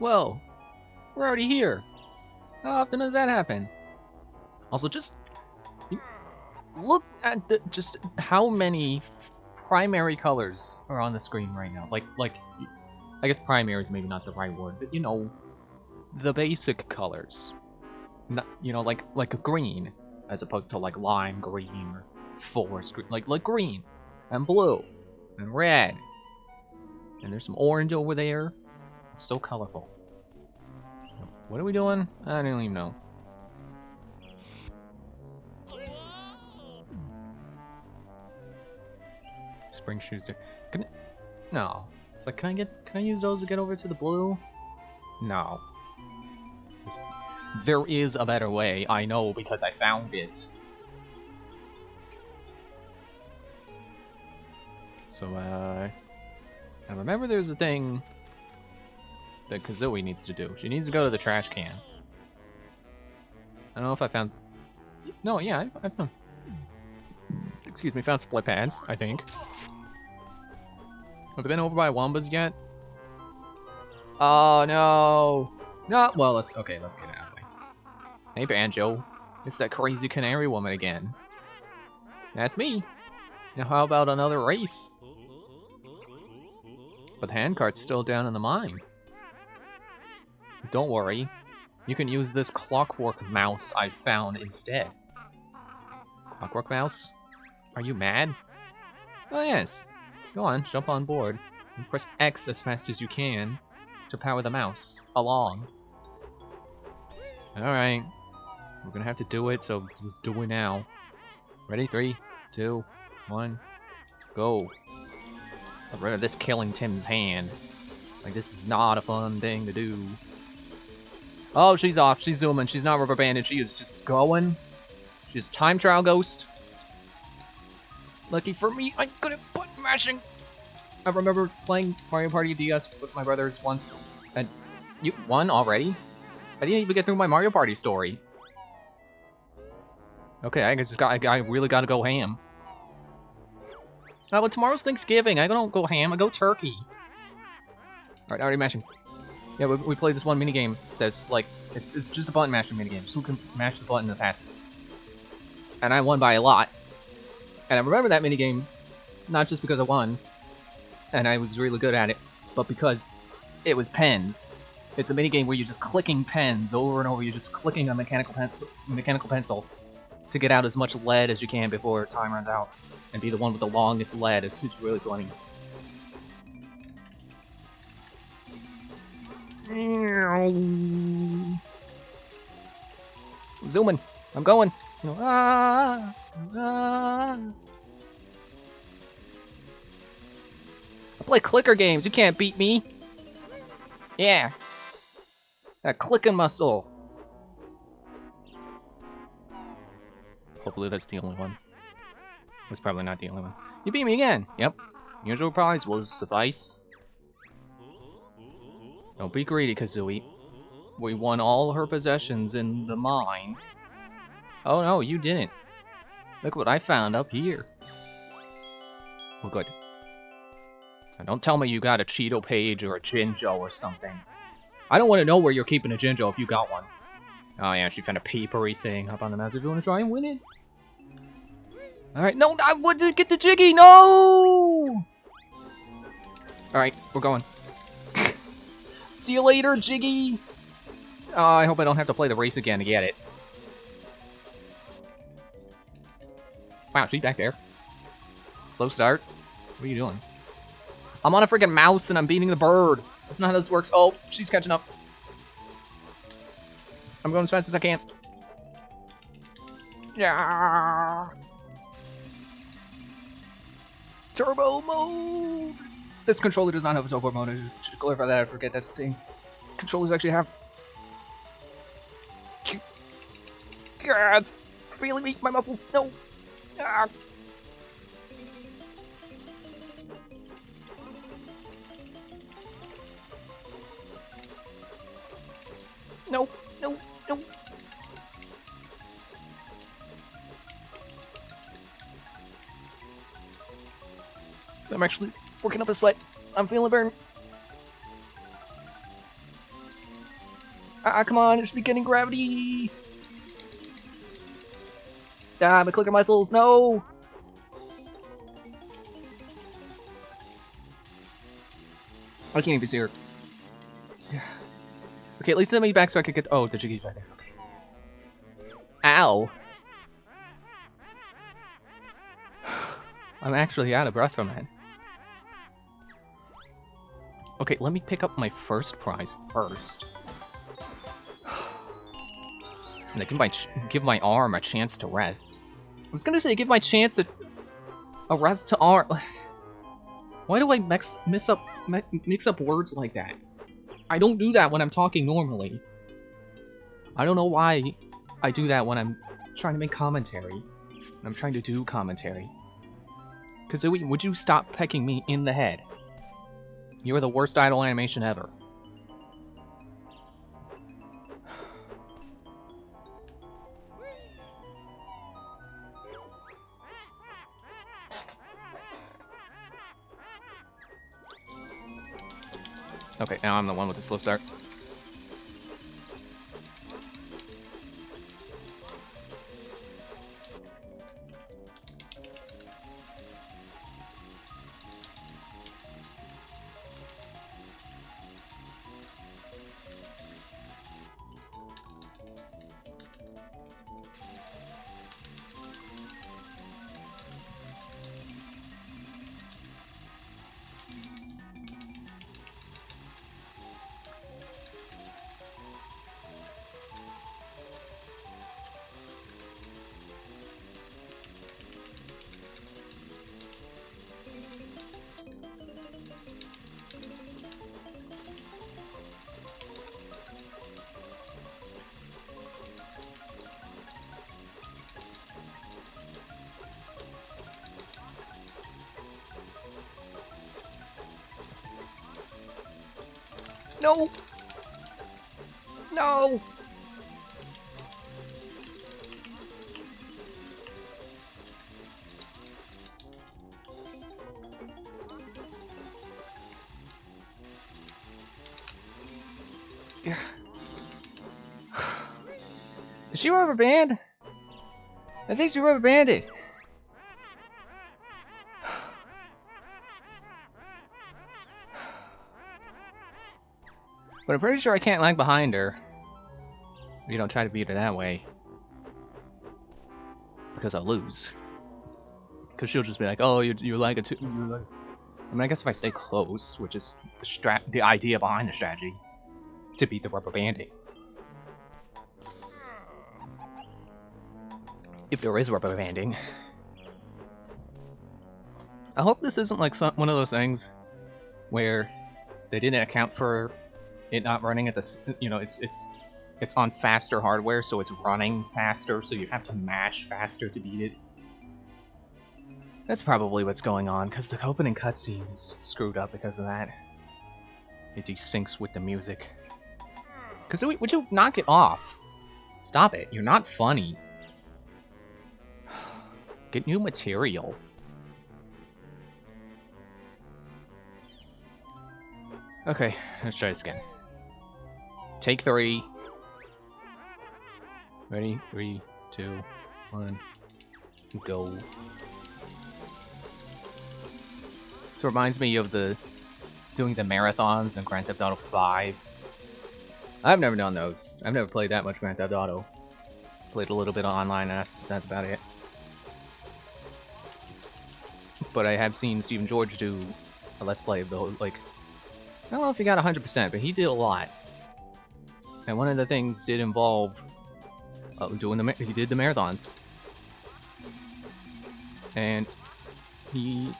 Whoa, we're already here. How often does that happen? Also, just look at just how many primary colors are on the screen right now. Like, I guess primary is maybe not the right word, but you know, the basic colors. Not, you know, like a green, as opposed to like lime green or forest green. Like green, and blue, and red. And there's some orange over there. It's so colorful. What are we doing? I don't even know. Spring shoes there. No. It's like, can I use those to get over to the blue? No. There is a better way. I know because I found it. So, I remember there's a thing that Kazooie needs to do. She needs to go to the trash can. I don't know if I found... No, yeah, I found... Excuse me, found split pads, I think. Have I been over by Wombas yet? Oh, no. No, well, let's get it out of the way. Hey, Banjo. It's that crazy canary woman again. That's me. Now how about another race? But the handcart's still down in the mine. Don't worry. You can use this clockwork mouse I found instead. Clockwork mouse? Are you mad? Oh yes. Go on, jump on board. And press X as fast as you can to power the mouse along. Alright. We're gonna have to do it, so let's do it now. Ready? 3, 2, 1, go. Get rid of this killing Tim's hand. Like, this is not a fun thing to do. Oh, she's off. She's zooming. She's not rubber banded. She is just going. She's time trial ghost. Lucky for me, I'm good at button mashing. I remember playing Mario Party DS with my brothers once, and you won already? I didn't even get through my Mario Party story. Okay, I guess I really gotta go ham. Oh, but tomorrow's Thanksgiving. I don't go ham. I go turkey. All right, already mashing. Yeah, we played this one minigame that's like, it's just a button mashing minigame. So who can mash the button the fastest? And I won by a lot. And I remember that minigame, not just because I won, and I was really good at it, but because it was pens. It's a minigame where you're just clicking pens over and over. You're just clicking a mechanical pencil to get out as much lead as you can before time runs out. And be the one with the longest lead. It's really funny. I'm zooming. I'm going. I play clicker games. You can't beat me. Yeah. That clicking muscle. Hopefully that's the only one. That's probably not the only one. You beat me again. Yep. Usual prize will suffice. Don't be greedy, Kazooie. We won all her possessions in the mine. Oh no, you didn't. Look what I found up here. Well, good. Now, don't tell me you got a Cheeto page or a Jinjo or something. I don't want to know where you're keeping a Jinjo if you got one. Oh yeah, she found a papery thing. Hop on the mouse if you want to try and win it. Alright, no, I want to get the Jiggy, no! Alright, we're going. See you later, Jiggy! Oh, I hope I don't have to play the race again to get it. Wow, she's back there. Slow start. What are you doing? I'm on a freaking mouse and I'm beating the bird. That's not how this works. Oh, she's catching up. I'm going as fast as I can. Yeah. Turbo mode! This controller does not have a turbo mode. I should clarify that. I forget that's the thing. Controllers actually have... God, it's feeling me. My muscles. No. Ah. No, no, no. I'm actually working up a sweat. I'm feeling burn. Ah, come on, it should be getting gravity. Ah, my clicker muscles, no! I can't even see her. Okay, at least send me back so I could get. Oh, the Jiggy's right there. Okay. Ow! I'm actually out of breath from that. Okay, let me pick up my first prize first. And I give my arm a chance to rest. I was gonna say give my chance a rest to arm. Why do I mix up words like that? I don't do that when I'm talking normally. I don't know why I do that when I'm trying to make commentary. When I'm trying to do commentary. Kazooie, would you stop pecking me in the head? You are the worst idle animation ever. Okay, now I'm the one with the slow start. No! No! Yeah. Did she rubber band? I think she rubber banded. But I'm pretty sure I can't lag behind her. You don't try to beat her that way. Because I'll lose. Because she'll just be like, oh, you lag it too. I mean, I guess if I stay close, which is the idea behind the strategy, to beat the rubber banding. If there is rubber banding. I hope this isn't like one of those things where they didn't account for it not running at this, you know, it's on faster hardware, so it's running faster, so you have to mash faster to beat it. That's probably what's going on, because the opening cutscene is screwed up because of that. It desyncs with the music. Kazooie, would you knock it off? Stop it, you're not funny. Get new material. Okay, let's try this again. Take 3. Ready? 3, 2, 1, go. This reminds me of doing the marathons in Grand Theft Auto 5. I've never done those. I've never played that much Grand Theft Auto. Played a little bit online, and that's about it. But I have seen Stephen George do a Let's Play of the whole, like, I don't know if he got 100%, but he did a lot. And one of the things did involve he did the marathons. And he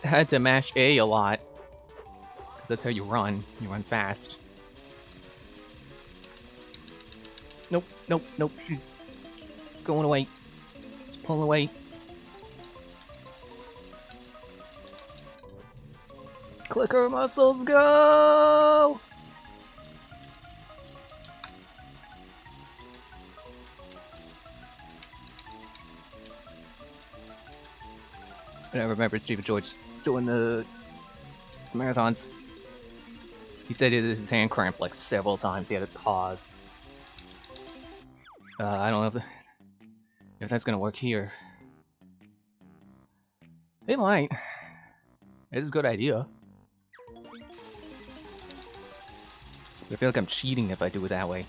had to mash A lot, because that's how you run fast. Nope, nope, nope, she's going away. She's pulling away. Clicker muscles, go! I remember Stephen George doing the marathons. He said his hand cramped like several times. He had to pause. I don't know if that's gonna work here. It might. It's a good idea. I feel like I'm cheating if I do it that way.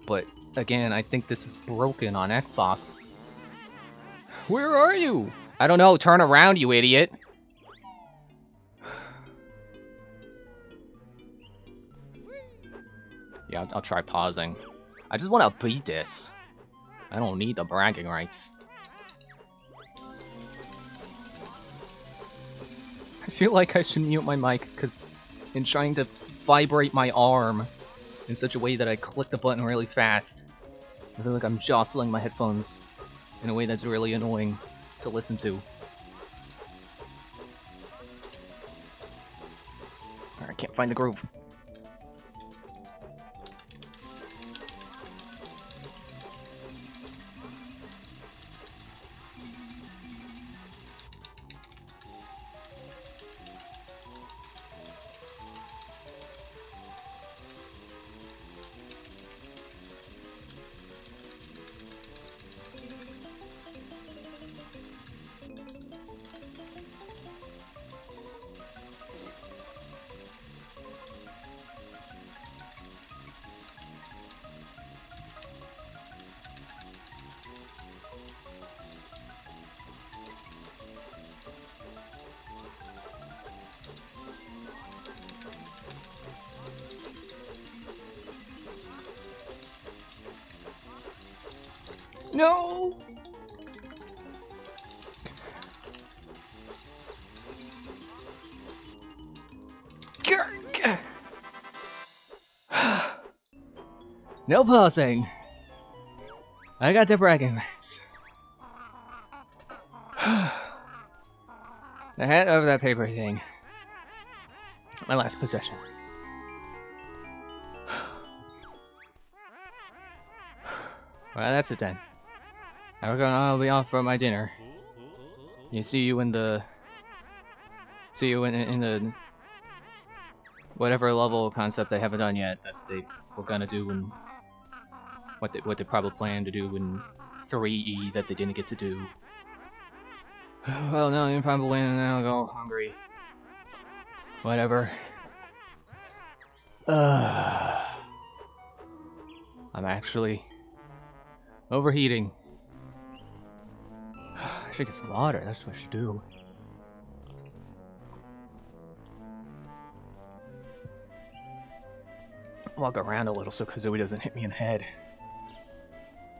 But again, I think this is broken on Xbox. Where are you? I don't know. Turn around, you idiot. Yeah, I'll try pausing. I just want to beat this. I don't need the bragging rights. I feel like I should mute my mic because in trying to vibrate my arm in such a way that I click the button really fast, I feel like I'm jostling my headphones in a way that's really annoying to listen to. Alright, I can't find the groove. No! No pausing. I got the bragging rights. The head of that paper thing. My last possession. Well, that's it then. I'll be off for my dinner. See you in the whatever level concept they haven't done yet that they were gonna do and what they probably plan to do in 3E that they didn't get to do. Well, no, you probably win and then I'll go hungry. Whatever. I'm actually overheating. I should get some water, that's what I should do. Walk around a little so Kazooie doesn't hit me in the head.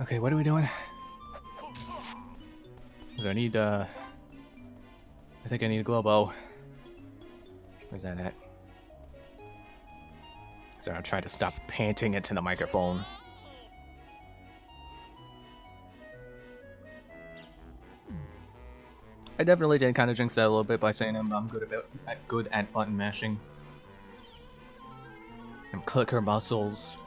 Okay, what are we doing? So I need, I think I need a glow bow. Where's that at? So I'm trying to stop panting into the microphone. I definitely did kind of jinx that a little bit by saying I'm good at button mashing. And clicker muscles.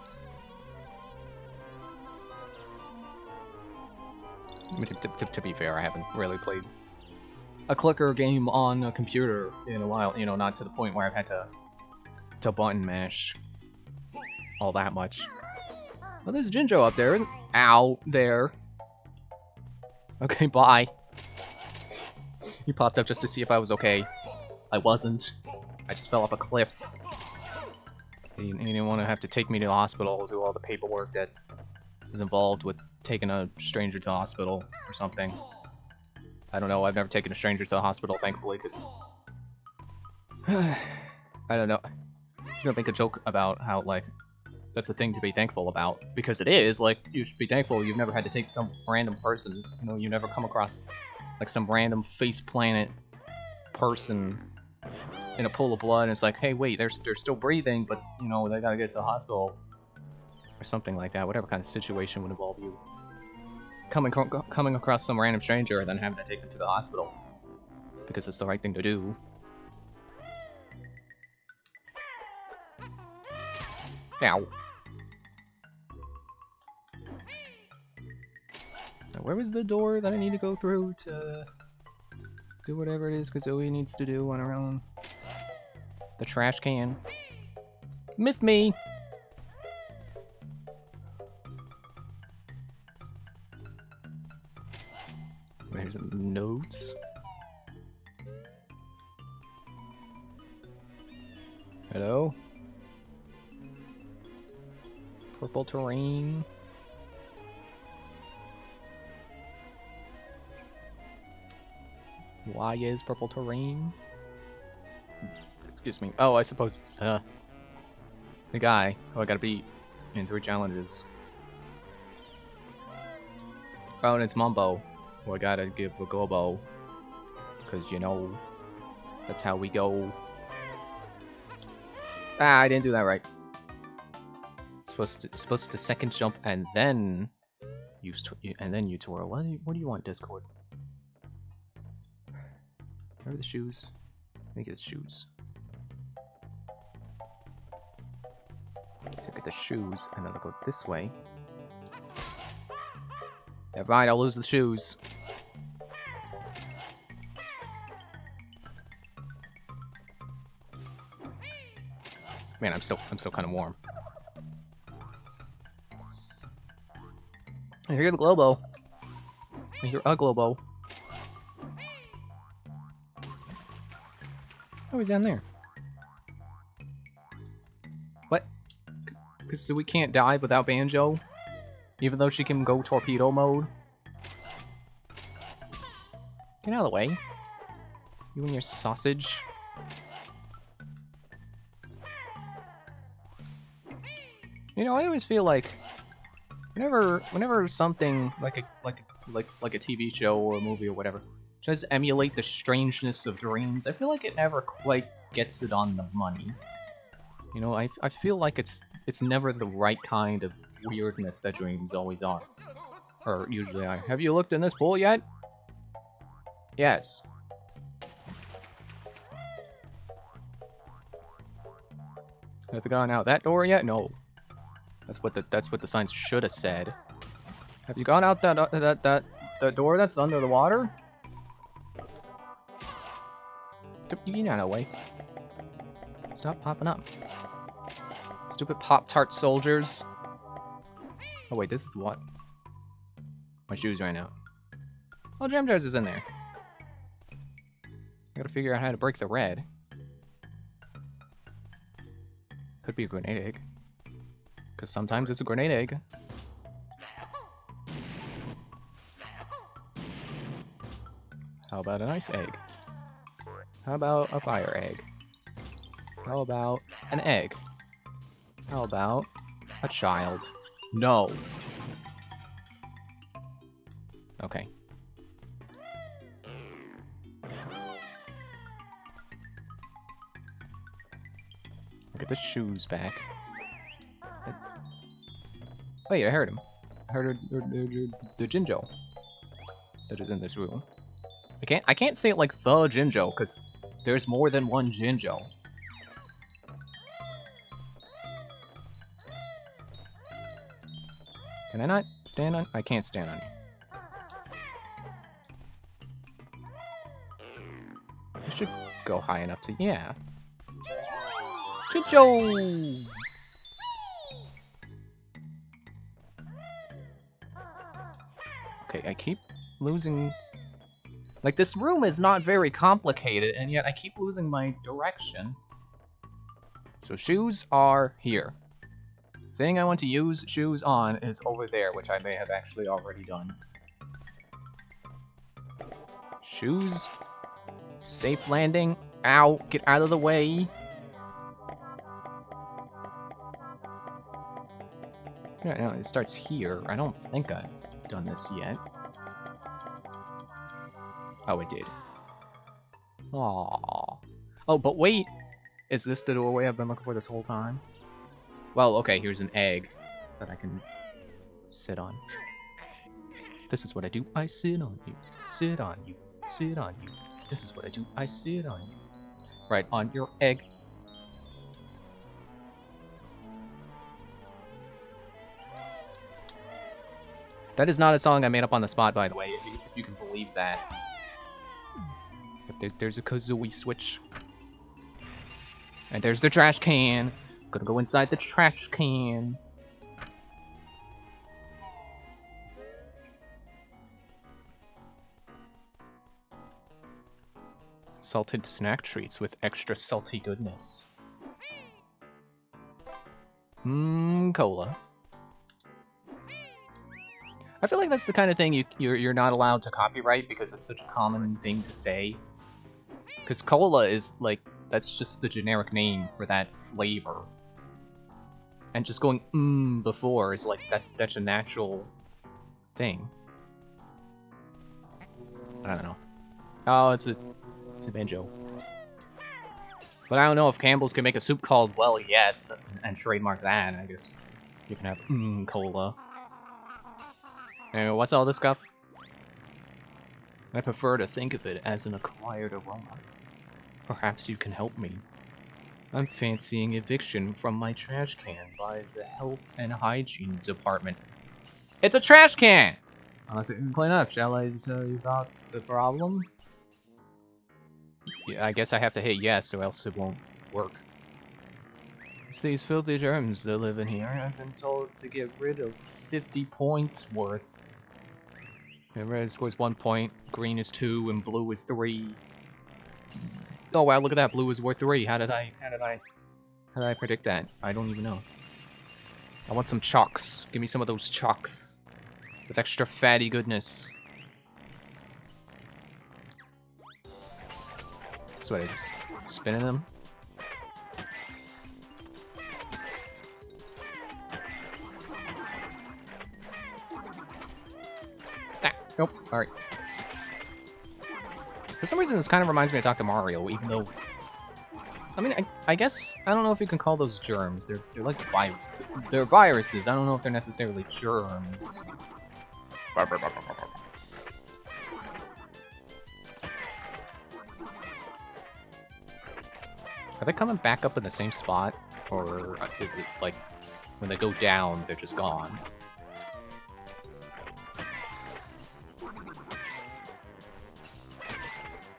I mean, to be fair, I haven't really played a clicker game on a computer in a while. You know, not to the point where I've had to button mash all that much. Well, there's Jinjo up there. Ow, there. Okay, bye. He popped up just to see if I was okay. I wasn't. I just fell off a cliff. He didn't want to have to take me to the hospital, do all the paperwork that is involved with taking a stranger to the hospital or something. I don't know, I've never taken a stranger to the hospital, thankfully, because... I don't know. I was gonna make a joke about how, like, that's a thing to be thankful about. Because it is, like, you should be thankful you've never had to take some random person. You know, you never come across, like, some random face planet person in a pool of blood, and it's like, hey, wait, they're still breathing, but, you know, they gotta get to the hospital. Or something like that, whatever kind of situation would involve you coming across some random stranger and then having to take them to the hospital. Because it's the right thing to do. Ow. Now, where was the door that I need to go through to do whatever it is Kazooie needs to do on her own? The trash can. Missed me! There's notes. Hello? Purple terrain. Why is purple terrain? Excuse me. Oh, I suppose it's the guy who I gotta beat in 3 challenges. Oh, and it's Mumbo who I gotta give a Globo. Cause you know, that's how we go. Ah, I didn't do that right. Supposed to second jump and then use you twirl. What do you want, Discord? Where are the shoes? Make it shoes. So get the shoes, and then I'll go this way. Never mind, I'll lose the shoes. Man, I'm still kind of warm. I hear the Globo. I hear a Globo. Oh, he's down there. What? So we can't dive without Banjo? Even though she can go torpedo mode? Get out of the way. You and your sausage. You know, I always feel like whenever something like a TV show or a movie or whatever tries to emulate the strangeness of dreams, I feel like it never quite gets it on the money. You know, I feel like it's never the right kind of weirdness that dreams always are. Or usually are. Have you looked in this pool yet? Yes. Have you gone out that door yet? No. That's what the signs should have said. Have you gone out that door that's under the water? You know, away. Stop popping up. Stupid Pop-Tart soldiers. Oh wait, this is what? My shoes ran out. Oh, Jam Jars is in there. I gotta figure out how to break the red. Could be a grenade egg. Because sometimes it's a grenade egg. How about an ice egg? How about a fire egg? How about an egg? How about a child? No. Okay. Get the shoes back. Wait, I heard him. I heard the Jinjo that is in this room. I can't say it like the Jinjo because there's more than one Jinjo. Can I not stand on? I can't stand on you. I should go high enough to, yeah. Jinjo! Okay, I keep losing... Like, this room is not very complicated, and yet I keep losing my direction. So shoes are here. Thing I want to use shoes on is over there, which I may have actually already done. Shoes. Safe landing. Ow, get out of the way. Yeah, no, it starts here. I don't think I've done this yet. Oh, it did. Aww. Oh, but wait! Is this the doorway I've been looking for this whole time? Well, okay, here's an egg that I can sit on. This is what I do. I sit on you. Sit on you. Sit on you. This is what I do. I sit on you. Right on your egg. That is not a song I made up on the spot, by the way, if you can believe that. But there's a Kazooie switch. And there's the trash can. Gonna go inside the trash can. Salted snack treats with extra salty goodness. Cola. I feel like that's the kind of thing you're not allowed to copyright because it's such a common thing to say. Because cola is like, that's just the generic name for that flavor. And just going before is like, that's a natural thing. I don't know. Oh, it's a banjo. But I don't know if Campbell's can make a soup called Well Yes and trademark that. I guess you can have cola. Anyway, what's all this stuff? I prefer to think of it as an acquired aroma. Perhaps you can help me. I'm fancying eviction from my trash can by the Health and Hygiene Department. It's a trash can! Unless it can clean up, shall I tell you about the problem? Yeah, I guess I have to hit yes or else it won't work. It's these filthy germs that live in here. I've been told to get rid of 50 points worth. And red scores 1 point, green is 2, and blue is 3. Oh wow, look at that, blue is worth 3. How did I predict that? I don't even know. I want some chalks. Give me some of those chalks. With extra fatty goodness. So what, I just spinning them? Ah, nope, alright. For some reason, this kind of reminds me of Dr. Mario, even though... I mean, I guess, I don't know if you can call those germs. They're like they're viruses. I don't know if they're necessarily germs. Are they coming back up in the same spot? Or is it like, when they go down, they're just gone?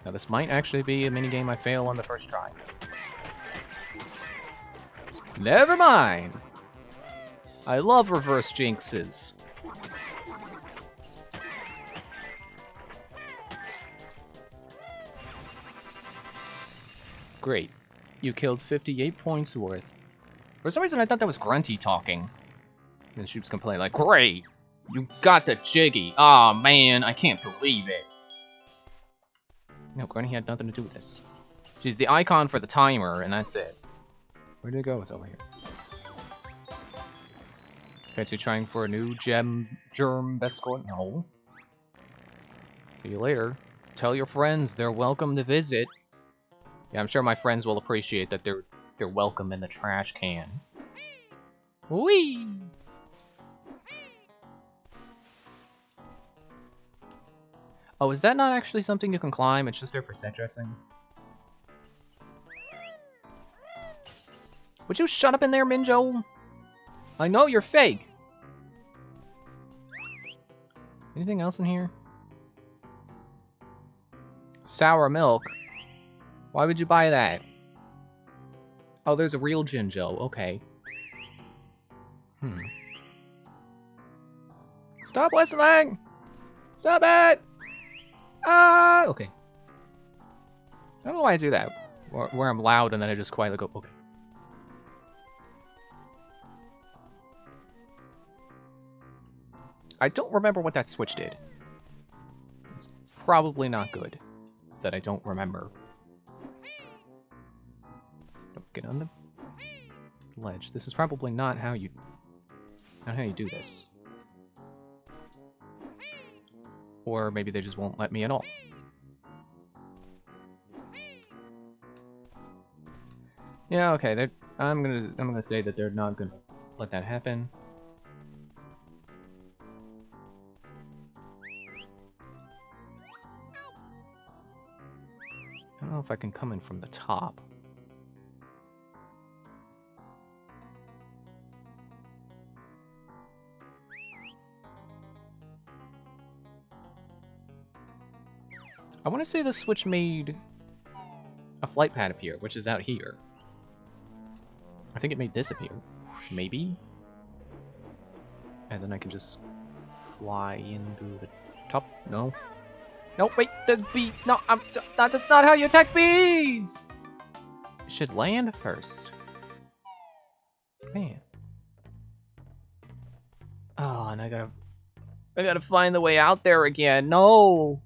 Now this might actually be a minigame I fail on the first try. Never mind! I love reverse jinxes. Great. You killed 58 points worth. For some reason I thought that was Grunty talking. And Shoop's complaining like, great! You got the jiggy! Aw, oh, man, I can't believe it. No, Grunty had nothing to do with this. She's the icon for the timer, and that's it. Where did it go? It's over here. Okay, so you're trying for a new germ best score? No. See you later. Tell your friends they're welcome to visit. Yeah, I'm sure my friends will appreciate that they're welcome in the trash can. Whee! Oh, is that not actually something you can climb? It's just there for set dressing. Would you shut up in there, Minjo? I know you're fake. Anything else in here? Sour milk. Why would you buy that? Oh, there's a real Jinjo. Okay. Stop whistling! Stop it! Ah! Okay. I don't know why I do that. Where I'm loud and then I just quietly go, okay. I don't remember what that switch did. It's probably not good that I don't remember. Don't get on the ledge. This is probably not how you do this. Or maybe they just won't let me at all. Yeah, okay. I'm gonna say that they're not gonna let that happen. I don't know if I can come in from the top. I want to say the switch made a flight pad appear, which is out here. I think it may disappear. Maybe? And then I can just fly into the top. No. No, wait, there's bee. No, that's not how you attack bees! You should land first. Man. Oh, and I gotta find the way out there again. No!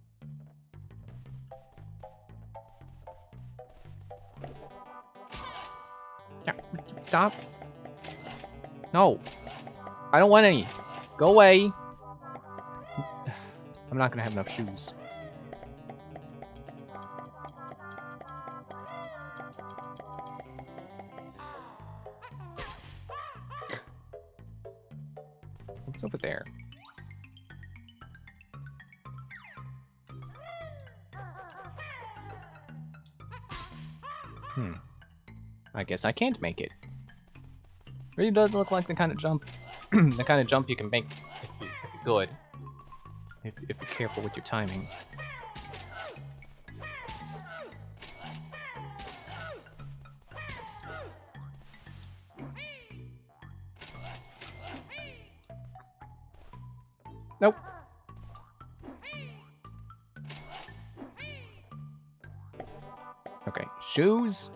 Yeah, stop. No. I don't want any. Go away. I'm not gonna have enough shoes. What's over there? I guess I can't make it. Really does look like the kind of jump, the kind of jump you can make if you're good. If you're careful with your timing. Nope. Okay, shoes.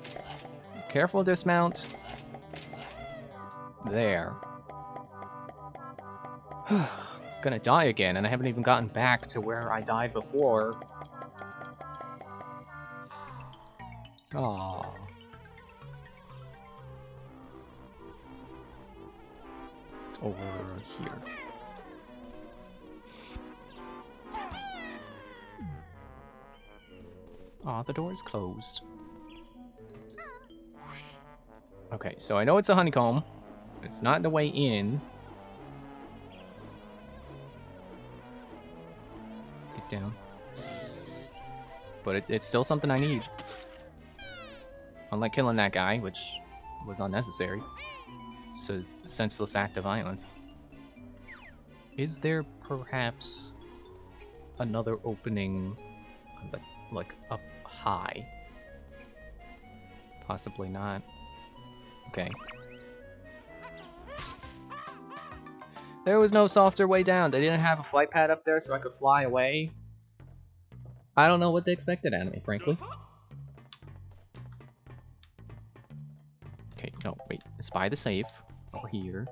Careful dismount. There. Gonna die again, and I haven't even gotten back to where I died before. Aww. It's over here. Aw, the door is closed. Okay, so I know it's a honeycomb. It's not the way in. Get down. But it's still something I need. Unlike killing that guy, which was unnecessary. It's a senseless act of violence. Is there perhaps another opening, like up high? Possibly not. Okay. There was no softer way down. They didn't have a flight pad up there so I could fly away. I don't know what they expected out of me, frankly. Okay, no, wait. Spy the safe. Over here.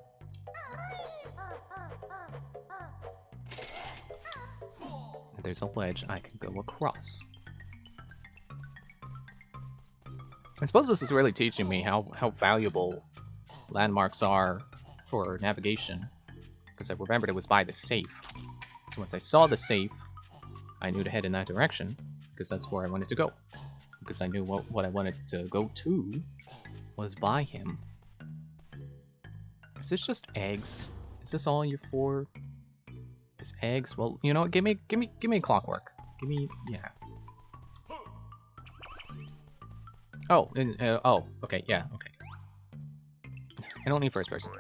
And there's a ledge I can go across. I suppose this is really teaching me how valuable landmarks are for navigation. Because I remembered it was by the safe. So once I saw the safe, I knew to head in that direction. Because that's where I wanted to go. Because I knew what I wanted to go to was by him. Is this just eggs? Is this all you're for? Is eggs? Well, you know what? Give me clockwork. Give me, yeah. Oh, oh, okay, yeah, okay. I don't need first person.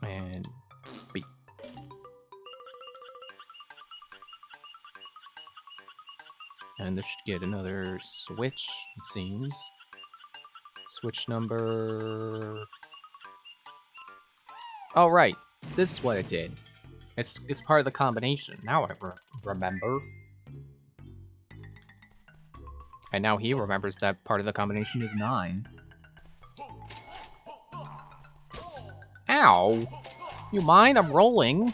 And B. And this should get another switch, it seems. Switch number... Oh, right. This is what it did. It's part of the combination. Now I remember. And now he remembers that part of the combination is 9. Ow! You mind? I'm rolling.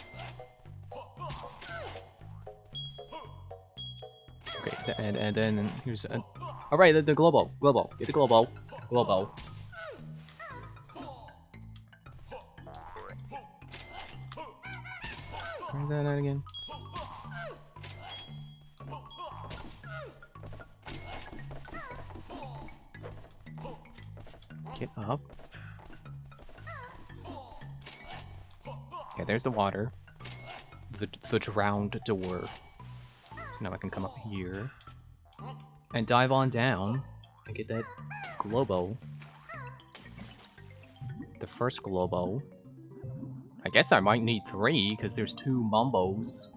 Okay, and then here's a... Alright, the Globo. Globo. Get the Globo. Globo. Try that out again. Get up. Okay, there's the water. The drowned door. So now I can come up here. And dive on down. And get that Globo. The first Globo. I guess I might need 3, because there's 2 Mumbos.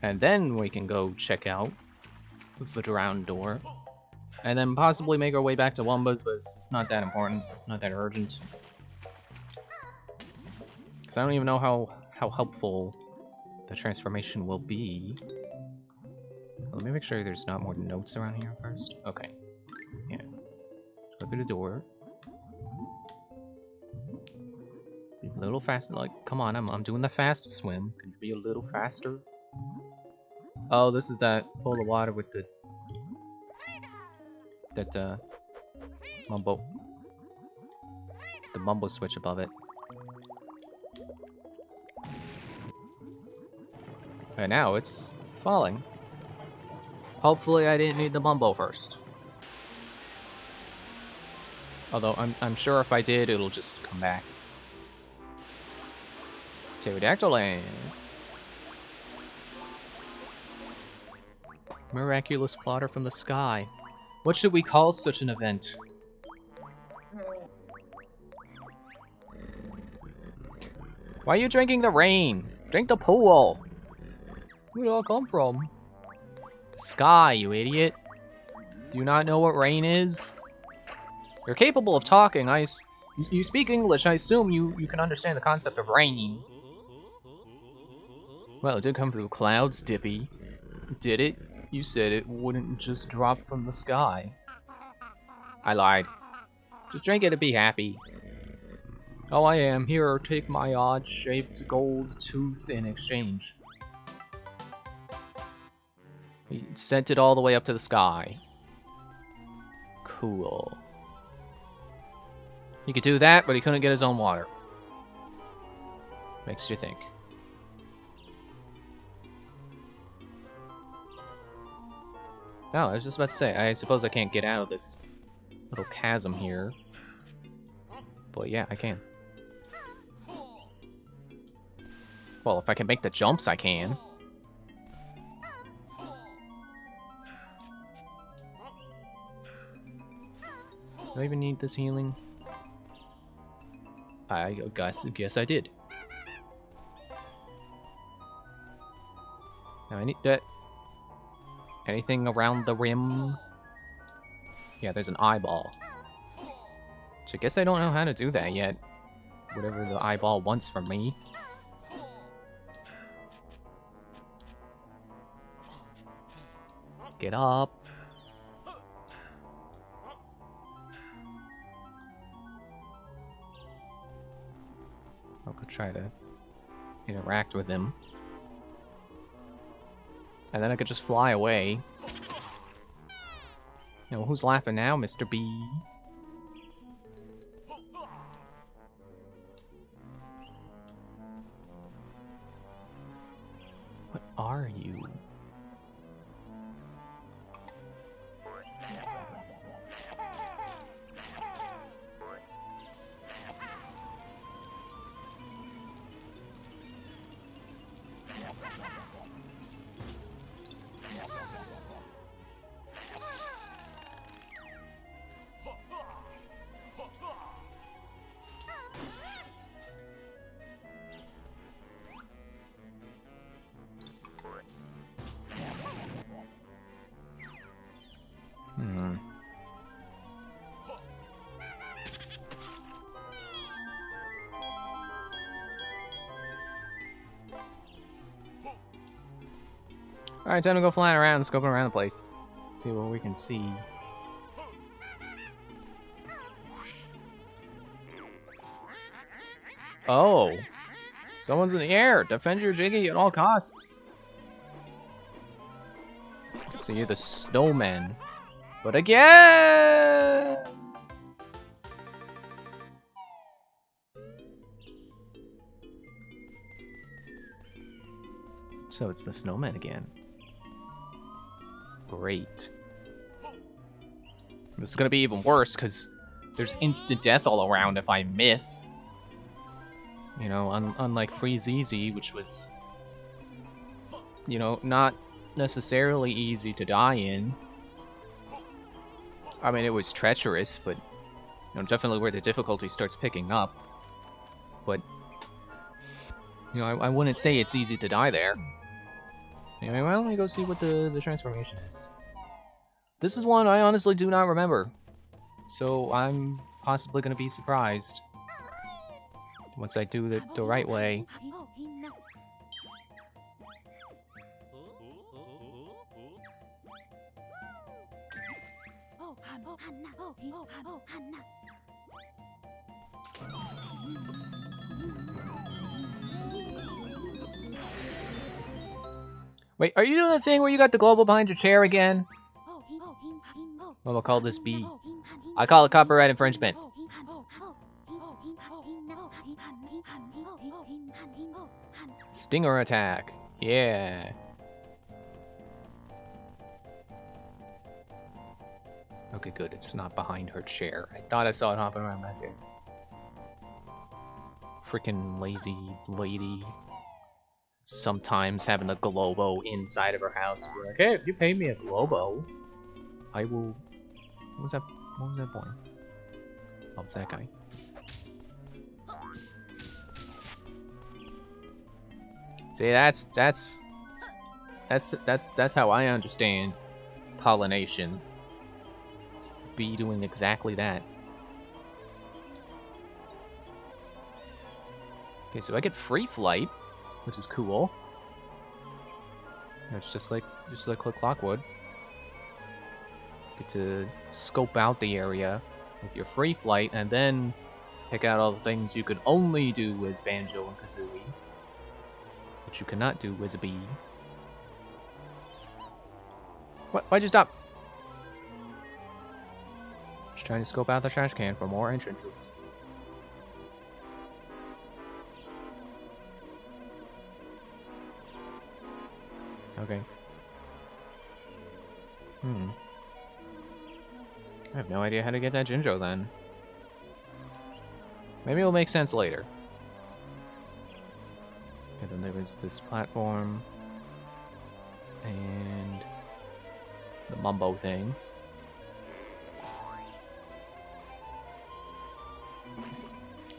And then we can go check out the drowned door. And then possibly make our way back to Wumba's, but it's not that important. It's not that urgent. Because I don't even know how helpful the transformation will be. Let me make sure there's not more notes around here first. Okay. Yeah. Go through the door. Be a little faster. Like, come on, I'm doing the fast swim. Can you be a little faster? Oh, this is that pool of water with the... That, mumbo... The mumbo switch above it. And now it's falling. Hopefully I didn't need the mumbo first. Although I'm sure if I did, it'll just come back. Pterodactyl land. Miraculous plotter from the sky. What should we call such an event? Why are you drinking the rain? Drink the pool. Where'd it all come from? The sky, you idiot. Do you not know what rain is? You're capable of talking. You speak English. I assume you can understand the concept of rain. Well, it did come through clouds, Dippy. Did it? You said it wouldn't just drop from the sky. I lied. Just drink it and be happy. Oh, I am. Here, take my odd-shaped gold tooth in exchange. He sent it all the way up to the sky. Cool. He could do that, but he couldn't get his own water. Makes you think. No, I was just about to say, I suppose I can't get out of this little chasm here. But yeah, I can. Well, if I can make the jumps, I can. Do I even need this healing? I guess I did. Now I need that. Anything around the rim? Yeah, there's an eyeball. Which I guess I don't know how to do that yet. Whatever the eyeball wants from me. Get up. I could try to interact with him. And then I could just fly away. You know, who's laughing now, Mr. B? What are you? Alright, time to go flying around, scoping around the place. See what we can see. Oh! Someone's in the air! Defend your Jiggy at all costs! So you're the snowman. But again! So it's the snowman again. Great. This is gonna be even worse because there's instant death all around if I miss. You know, unlike Freeze Easy, which was, you know, not necessarily easy to die in. I mean, it was treacherous, but, you know, definitely where the difficulty starts picking up. But, you know, I wouldn't say it's easy to die there. Anyway, why don't we go see what the transformation is? This is one I honestly do not remember. So I'm possibly going to be surprised once I do the right way. Wait, are you doing the thing where you got the global behind your chair again? Well, we'll call this B. I call it copyright infringement. Stinger attack. Yeah. Okay, good. It's not behind her chair. I thought I saw it hopping around back there. Freaking lazy lady. Sometimes having a Globo inside of her house. We're like, hey, if you pay me a Globo, I will... What was that point? Oh, it's that guy. See, that's how I understand pollination. It's bee doing exactly that. Okay, so I get free flight, which is cool. It's just like Click Clockwood. Get to scope out the area with your free flight, and then pick out all the things you could only do as Banjo and Kazooie, but you cannot do as a bee. What? Why'd you stop? Just trying to scope out the trash can for more entrances. Okay. I have no idea how to get that Jinjo then. Maybe it'll make sense later. And then there was this platform. And the Mumbo thing.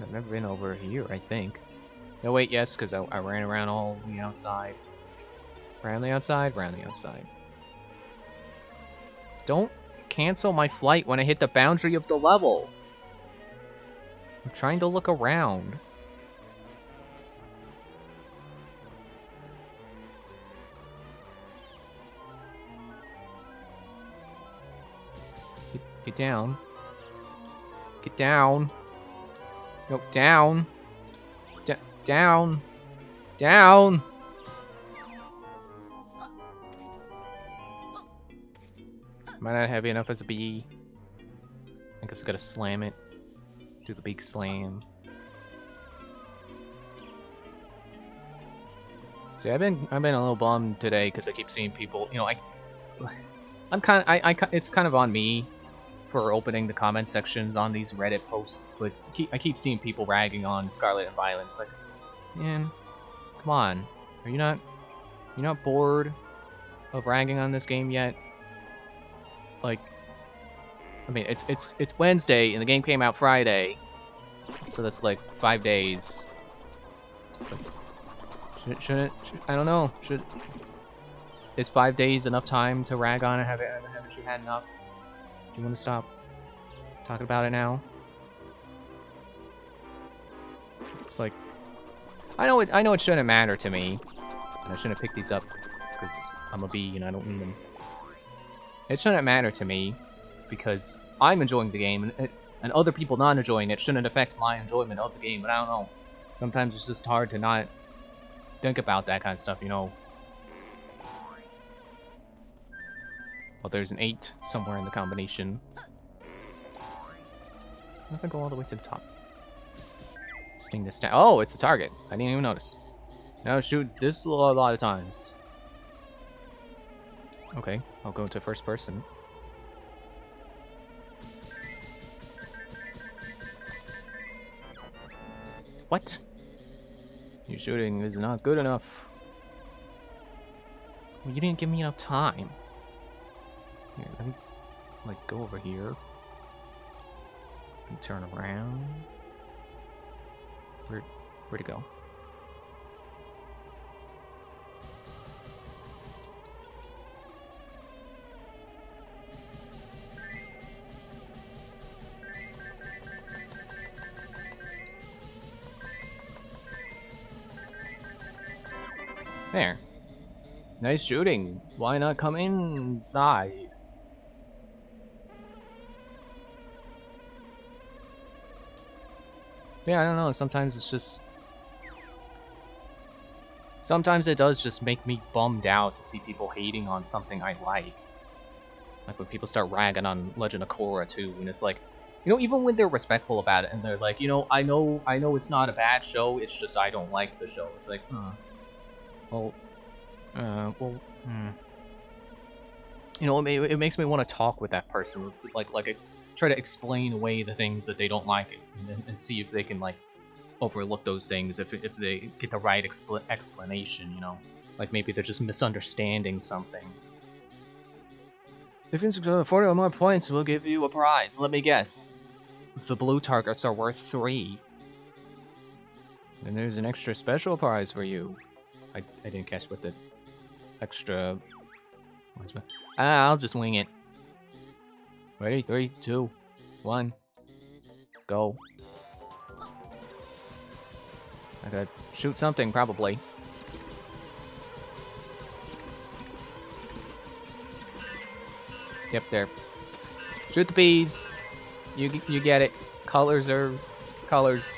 I've never been over here, I think. No, wait, yes, because I ran around all the outside. Around the outside, round the outside. Don't cancel my flight when I hit the boundary of the level. I'm trying to look around. Get down. Get down. No, down. Down. Down. Am I not heavy enough as a bee? I guess I gotta slam it. Do the big slam. See, I've been a little bummed today because I keep seeing people. You know, it's kind of on me for opening the comment sections on these Reddit posts, but I keep seeing people ragging on Scarlet and Violet. It's like, man, come on, are you not bored of ragging on this game yet? Like, I mean, it's Wednesday and the game came out Friday, so that's like 5 days. It's like, should I don't know. Is 5 days enough time to rag on it? Haven't you had enough? Do you want to stop talking about it now? It's like, I know it shouldn't matter to me, and I shouldn't pick these up because I'm a bee and I don't need them. It shouldn't matter to me because I'm enjoying the game, and other people not enjoying it shouldn't affect my enjoyment of the game. But I don't know. Sometimes it's just hard to not think about that kind of stuff, you know. Well, there's an 8 somewhere in the combination. I'm gonna go all the way to the top. Sting this down. Oh, it's a target. I didn't even notice. Now shoot this a lot of times. Okay, I'll go to first person. What? Your shooting is not good enough. Well, you didn't give me enough time. Here, let me, like, go over here. And turn around. Where'd it go? There. Nice shooting. Why not come inside? Yeah, I don't know. Sometimes it's just... Sometimes it does just make me bummed out to see people hating on something I like. Like when people start ragging on Legend of Korra too, and it's like, you know, even when they're respectful about it and they're like, you know, I know it's not a bad show, it's just I don't like the show. It's like, well, you know, it makes me want to talk with that person, like I try to explain away the things that they don't like, and see if they can like overlook those things if they get the right explanation, you know, like maybe they're just misunderstanding something. If you score 40 or more points, we'll give you a prize. Let me guess. The blue targets are worth 3. And there's an extra special prize for you. I didn't catch what the extra... I'll just wing it. Ready? 3, 2, 1. Go. I gotta shoot something, probably. Yep, there. Shoot the bees. You get it. Colors are colors.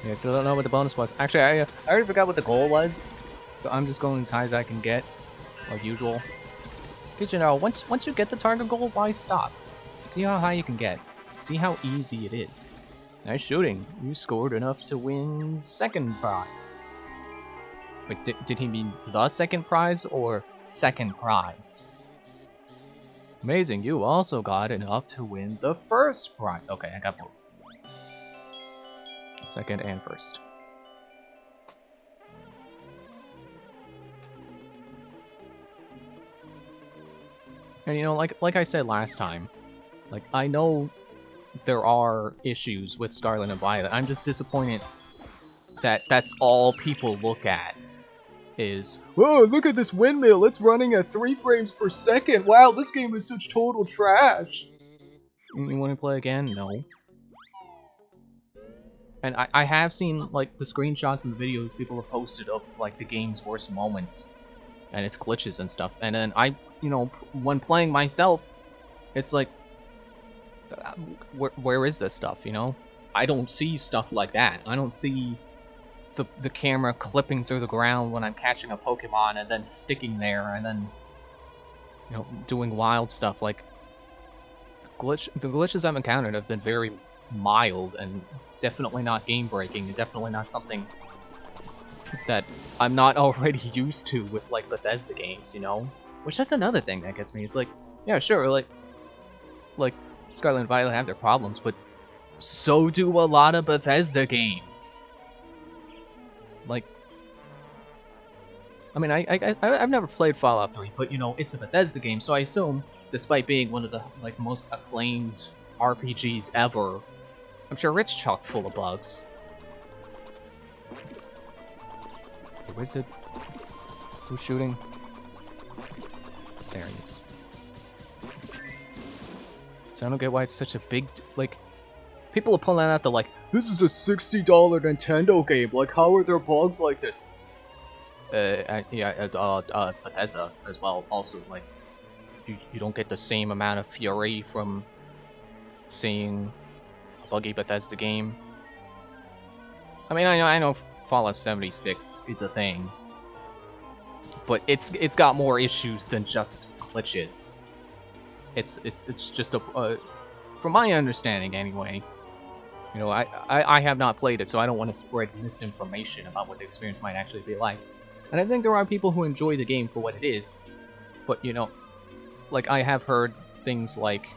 Yeah, still don't know what the bonus was. Actually, I already forgot what the goal was, so I'm just going as high as I can get, like usual. Because, you know, once you get the target goal, why stop? See how high you can get. See how easy it is. Nice shooting. You scored enough to win second prize. Wait, did he mean the second prize or second prize? Amazing, you also got enough to win the first prize. Okay, I got both. Second and first. And you know, like I said last time, like I know there are issues with Scarlet and Violet. I'm just disappointed that that's all people look at. Is, oh, look at this windmill, it's running at 3 frames per second. Wow, this game is such total trash. You want to play again? No. And I have seen, like, the screenshots and the videos people have posted of, like, the game's worst moments. And its glitches and stuff. And then you know, when playing myself, it's like, where is this stuff, you know? I don't see stuff like that. I don't see the camera clipping through the ground when I'm catching a Pokemon and then sticking there and then, you know, doing wild stuff. Like, the glitches I've encountered have been very mild and definitely not game-breaking, and definitely not something that I'm not already used to with, like, Bethesda games, you know? Which, that's another thing that gets me. It's like, yeah, sure, like Scarlet and Violet have their problems, but so do a lot of Bethesda games. Like, I mean, I've never played Fallout 3, but, you know, it's a Bethesda game, so I assume, despite being one of the, like, most acclaimed RPGs ever, I'm sure it's chock full of bugs. The Wizard? Who's shooting? There he is. So I don't get why it's such a big, like, people are pulling out the, like, this is a $60 Nintendo game, like, how are there bugs like this? Bethesda as well, also, like, you don't get the same amount of fury from seeing a buggy Bethesda game. I mean, I know Fallout 76 is a thing, but it's got more issues than just glitches. It's just a, from my understanding anyway. You know, I have not played it, so I don't want to spread misinformation about what the experience might actually be like. And I think there are people who enjoy the game for what it is, but, you know, like, I have heard things like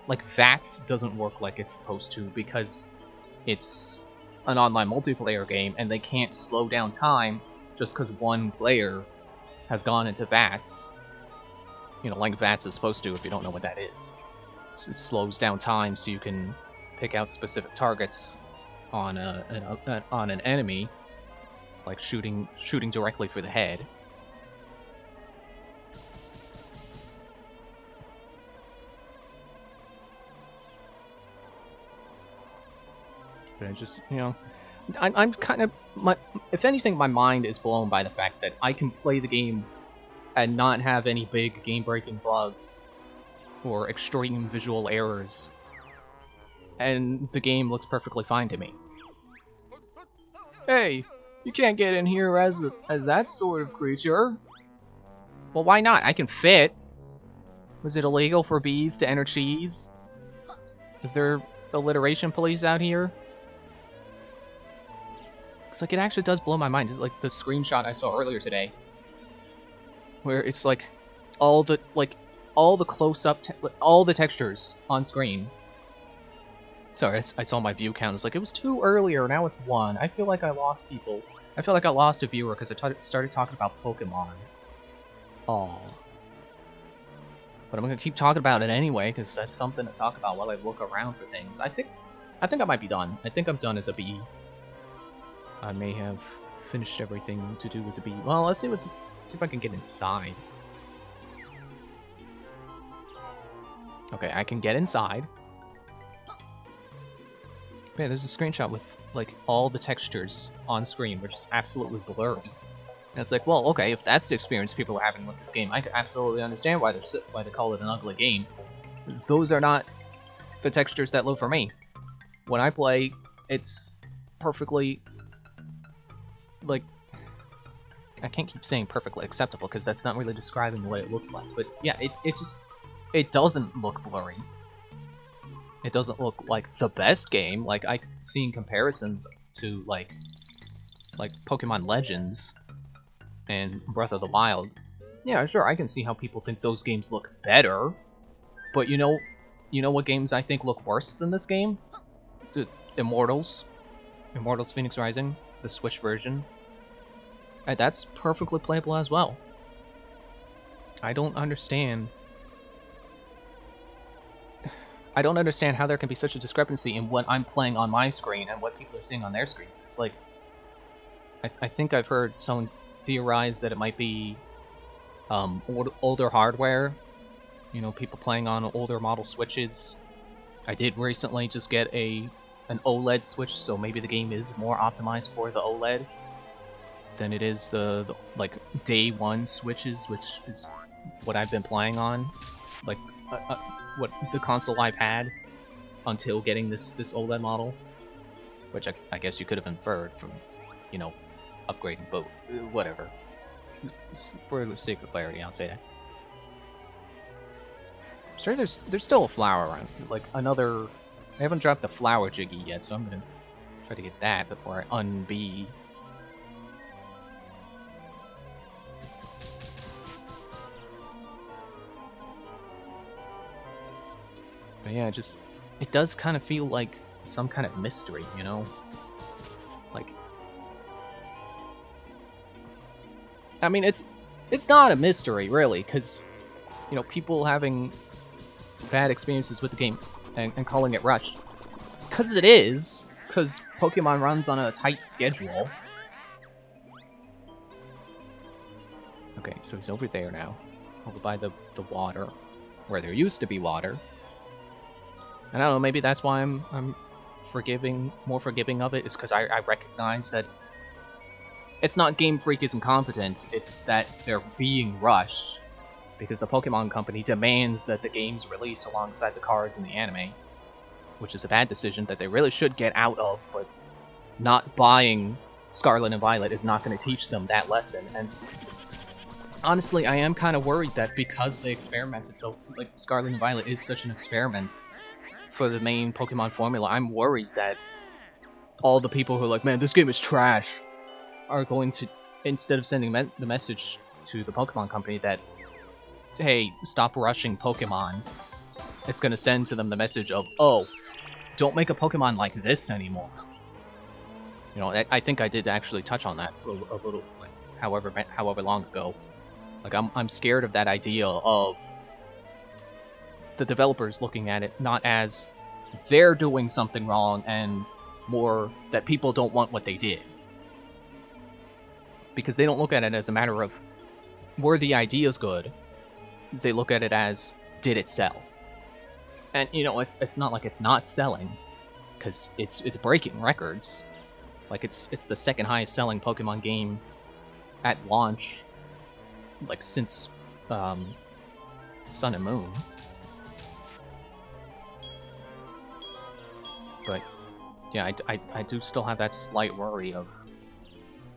like, VATS doesn't work like it's supposed to because it's an online multiplayer game and they can't slow down time just because one player has gone into VATS. You know, like VATS is supposed to, if you don't know what that is. It slows down time so you can pick out specific targets on an enemy, like shooting directly for the head. But I just, you know, I'm kind of, if anything, my mind is blown by the fact that I can play the game and not have any big game-breaking bugs or extreme visual errors, and the game looks perfectly fine to me. Hey, you can't get in here as that sort of creature. Well, why not? I can fit. Was it illegal for bees to enter cheese? Is there alliteration police out here? It's like, it actually does blow my mind. It's like the screenshot I saw earlier today, where it's like all the close-up, all the textures on screen. Sorry, I saw my view count. It's like, it was 2 earlier, now it's 1. I feel like I lost people. I feel like I lost a viewer because I started talking about Pokemon. Aw. But I'm gonna keep talking about it anyway, because that's something to talk about while I look around for things. I think I might be done. I think I'm done as a bee. I may have finished everything to do as a bee. Well, let's see see if I can get inside. Okay, I can get inside. Yeah, there's a screenshot with, like, all the textures on screen, which is absolutely blurry. And it's like, well, okay, if that's the experience people are having with this game, I can absolutely understand why they call it an ugly game. Those are not the textures that look for me. When I play, it's perfectly, like, I can't keep saying perfectly acceptable because that's not really describing what it looks like. But yeah, it doesn't look blurry. It doesn't look like the best game. Like, I've seen comparisons to, like Pokemon Legends and Breath of the Wild. Yeah, sure, I can see how people think those games look better. But you know what games I think look worse than this game? The Immortals Phoenix Rising, the Switch version. And that's perfectly playable as well. I don't understand how there can be such a discrepancy in what I'm playing on my screen and what people are seeing on their screens. It's like, I think I've heard someone theorize that it might be older hardware. You know, people playing on older model Switches. I did recently just get an OLED Switch, so maybe the game is more optimized for the OLED than it is the like day one Switches, which is what I've been playing on. Like, what the console I've had until getting this OLED model, which I guess you could have inferred from, you know, upgrading, but whatever. For the sake of clarity, I'll say that. I'm sure there's still a flower around, like another. I haven't dropped the flower Jiggy yet, so I'm gonna try to get that before I unbee. But yeah, it does kind of feel like some kind of mystery, you know? Like, I mean, it's not a mystery, really, because, you know, people having bad experiences with the game and calling it rushed. Because it is, because Pokemon runs on a tight schedule. Okay, so he's over there now, over by the water, where there used to be water. I don't know, maybe that's why I'm more forgiving of it, is because I recognize that it's not Game Freak is incompetent, it's that they're being rushed, because the Pokemon Company demands that the games release alongside the cards in the anime, which is a bad decision that they really should get out of, but not buying Scarlet and Violet is not going to teach them that lesson, and honestly, I am kind of worried that because they experimented so, like, Scarlet and Violet is such an experiment for the main Pokemon formula, I'm worried that all the people who are like, man, this game is trash, are going to, instead of sending the message to the Pokemon Company that, hey, stop rushing Pokemon, it's going to send to them the message of, oh, don't make a Pokemon like this anymore. You know, I think I did actually touch on that a little, like, however long ago. Like, I'm scared of that idea of the developers looking at it not as they're doing something wrong and more that people don't want what they did. Because they don't look at it as a matter of were the ideas good, they look at it as did it sell. And you know, it's not like it's not selling, because it's breaking records. Like it's the second highest selling Pokemon game at launch, like since Sun and Moon. But yeah, I do still have that slight worry of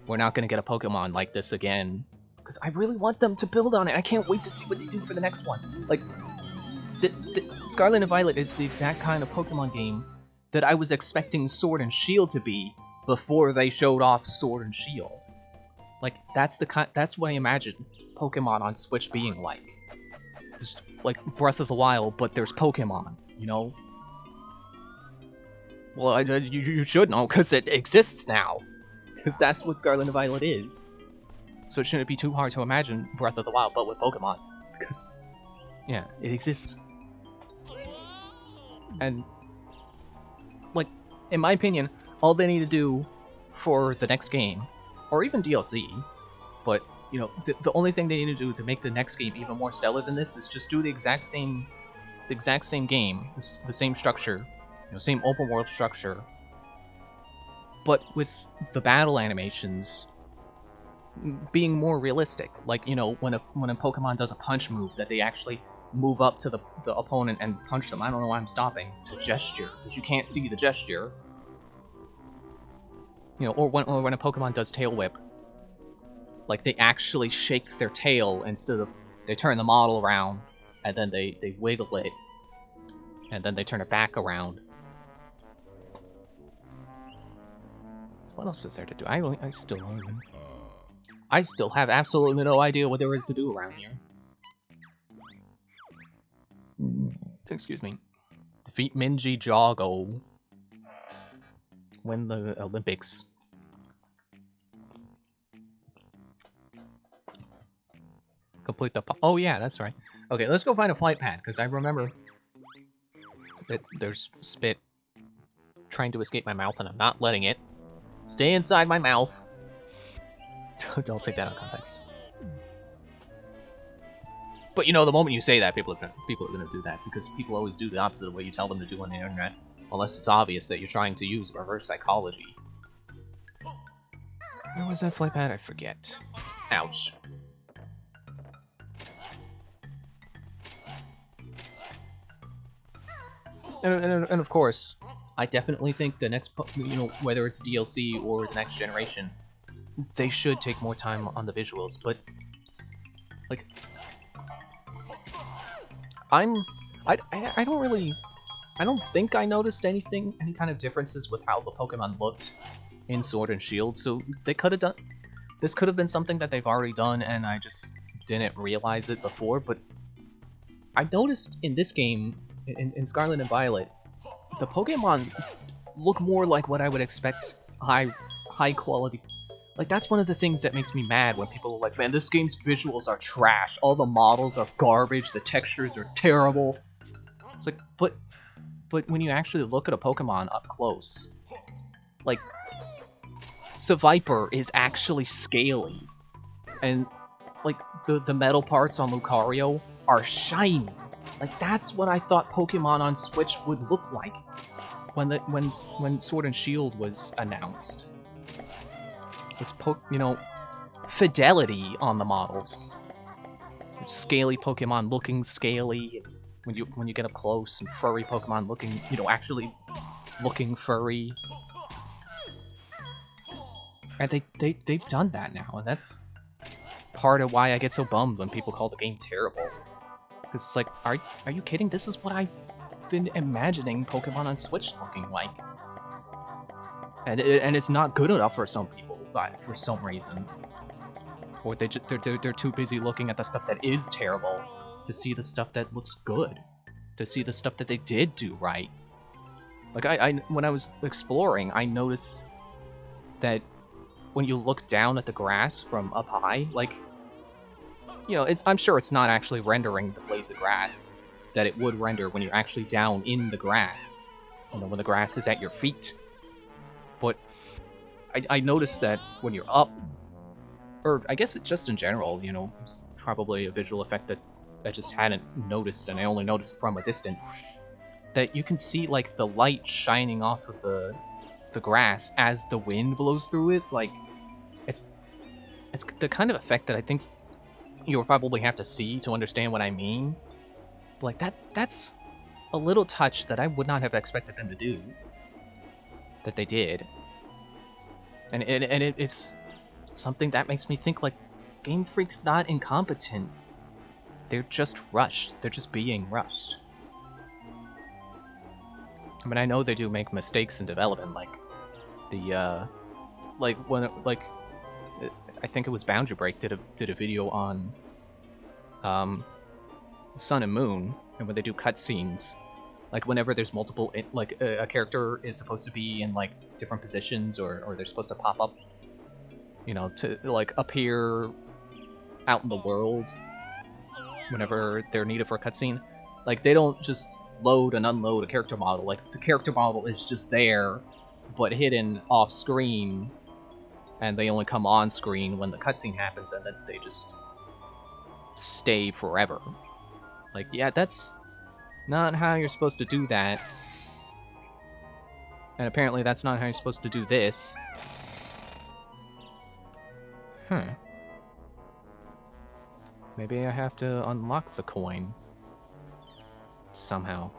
we're not gonna get a Pokemon like this again, because I really want them to build on it. I can't wait to see what they do for the next one. Like, the Scarlet and Violet is the exact kind of Pokemon game that I was expecting Sword and Shield to be before they showed off Sword and Shield. Like, that's what I imagine Pokemon on Switch being like. Just like Breath of the Wild, but there's Pokemon, you know? Well, you should know, because it exists now. Because that's what Scarlet and Violet is. So it shouldn't be too hard to imagine Breath of the Wild, but with Pokemon. Because, yeah, it exists. And, like, in my opinion, all they need to do for the next game, or even DLC, but, you know, the only thing they need to do to make the next game even more stellar than this is just do the exact same game, the same structure, you know, same open world structure, but with the battle animations being more realistic. Like, you know, when a Pokemon does a punch move, that they actually move up to the opponent and punch them. I don't know why I'm stopping to gesture, because you can't see the gesture. You know, or when a Pokemon does Tail Whip, like they actually shake their tail instead of they turn the model around and then they wiggle it and then they turn it back around. What else is there to do? I still don't even. I still have absolutely no idea what there is to do around here. Excuse me. Defeat Minji Jago. Win the Olympics. Complete the... Oh, yeah, that's right. Okay, let's go find a flight pad, because I remember that there's spit trying to escape my mouth, and I'm not letting it. Stay inside my mouth. Don't take that out of context. But you know, the moment you say that, people are gonna do that, because people always do the opposite of what you tell them to do on the internet, unless it's obvious that you're trying to use reverse psychology. Where was that flight pad? I forget. Ouch. And of course, I definitely think the next, you know, whether it's DLC or the next generation, they should take more time on the visuals, but, like, I don't think I noticed any kind of differences with how the Pokemon looked in Sword and Shield, so they could have done, this could have been something that they've already done and I just didn't realize it before, but I noticed in this game, in Scarlet and Violet, the Pokemon look more like what I would expect high quality. Like, that's one of the things that makes me mad when people are like, man, this game's visuals are trash. All the models are garbage. The textures are terrible. It's like, but when you actually look at a Pokemon up close, like, Seviper is actually scaly. And, like, the metal parts on Lucario are shiny. Like, that's what I thought Pokemon on Switch would look like when Sword and Shield was announced. Was you know, fidelity on the models. Scaly Pokemon looking scaly when you get up close, and furry Pokemon looking, you know, actually looking furry. And they've done that now, and that's part of why I get so bummed when people call the game terrible. Because it's like, are you kidding? This is what I've been imagining Pokemon on Switch looking like. And it's not good enough for some people, but for some reason. Or they're too busy looking at the stuff that is terrible to see the stuff that looks good. To see the stuff that they did do right. Like, when I was exploring, I noticed that when you look down at the grass from up high, like, you know, I'm sure it's not actually rendering the blades of grass that it would render when you're actually down in the grass, you know, when the grass is at your feet. But I noticed that when you're up, or I guess it's just in general, you know, it's probably a visual effect that I just hadn't noticed, and I only noticed from a distance, that you can see, like, the light shining off of the grass as the wind blows through it. Like, it's the kind of effect that I think you'll probably have to see to understand what I mean. Like, that's a little touch that I would not have expected them to do, that they did. And it's something that makes me think, like, Game Freak's not incompetent. They're just rushed. They're just being rushed. I mean, I know they do make mistakes in development, like the I think it was Boundary Break did a video on Sun and Moon, and when they do cutscenes, like whenever there's multiple, like a character is supposed to be in like different positions, or they're supposed to pop up, you know, to like appear out in the world whenever they're needed for a cutscene. Like, they don't just load and unload a character model. Like, the character model is just there, but hidden off screen, and they only come on screen when the cutscene happens, and then they just stay forever. Like, yeah, that's not how you're supposed to do that. And apparently that's not how you're supposed to do this. Maybe I have to unlock the coin somehow.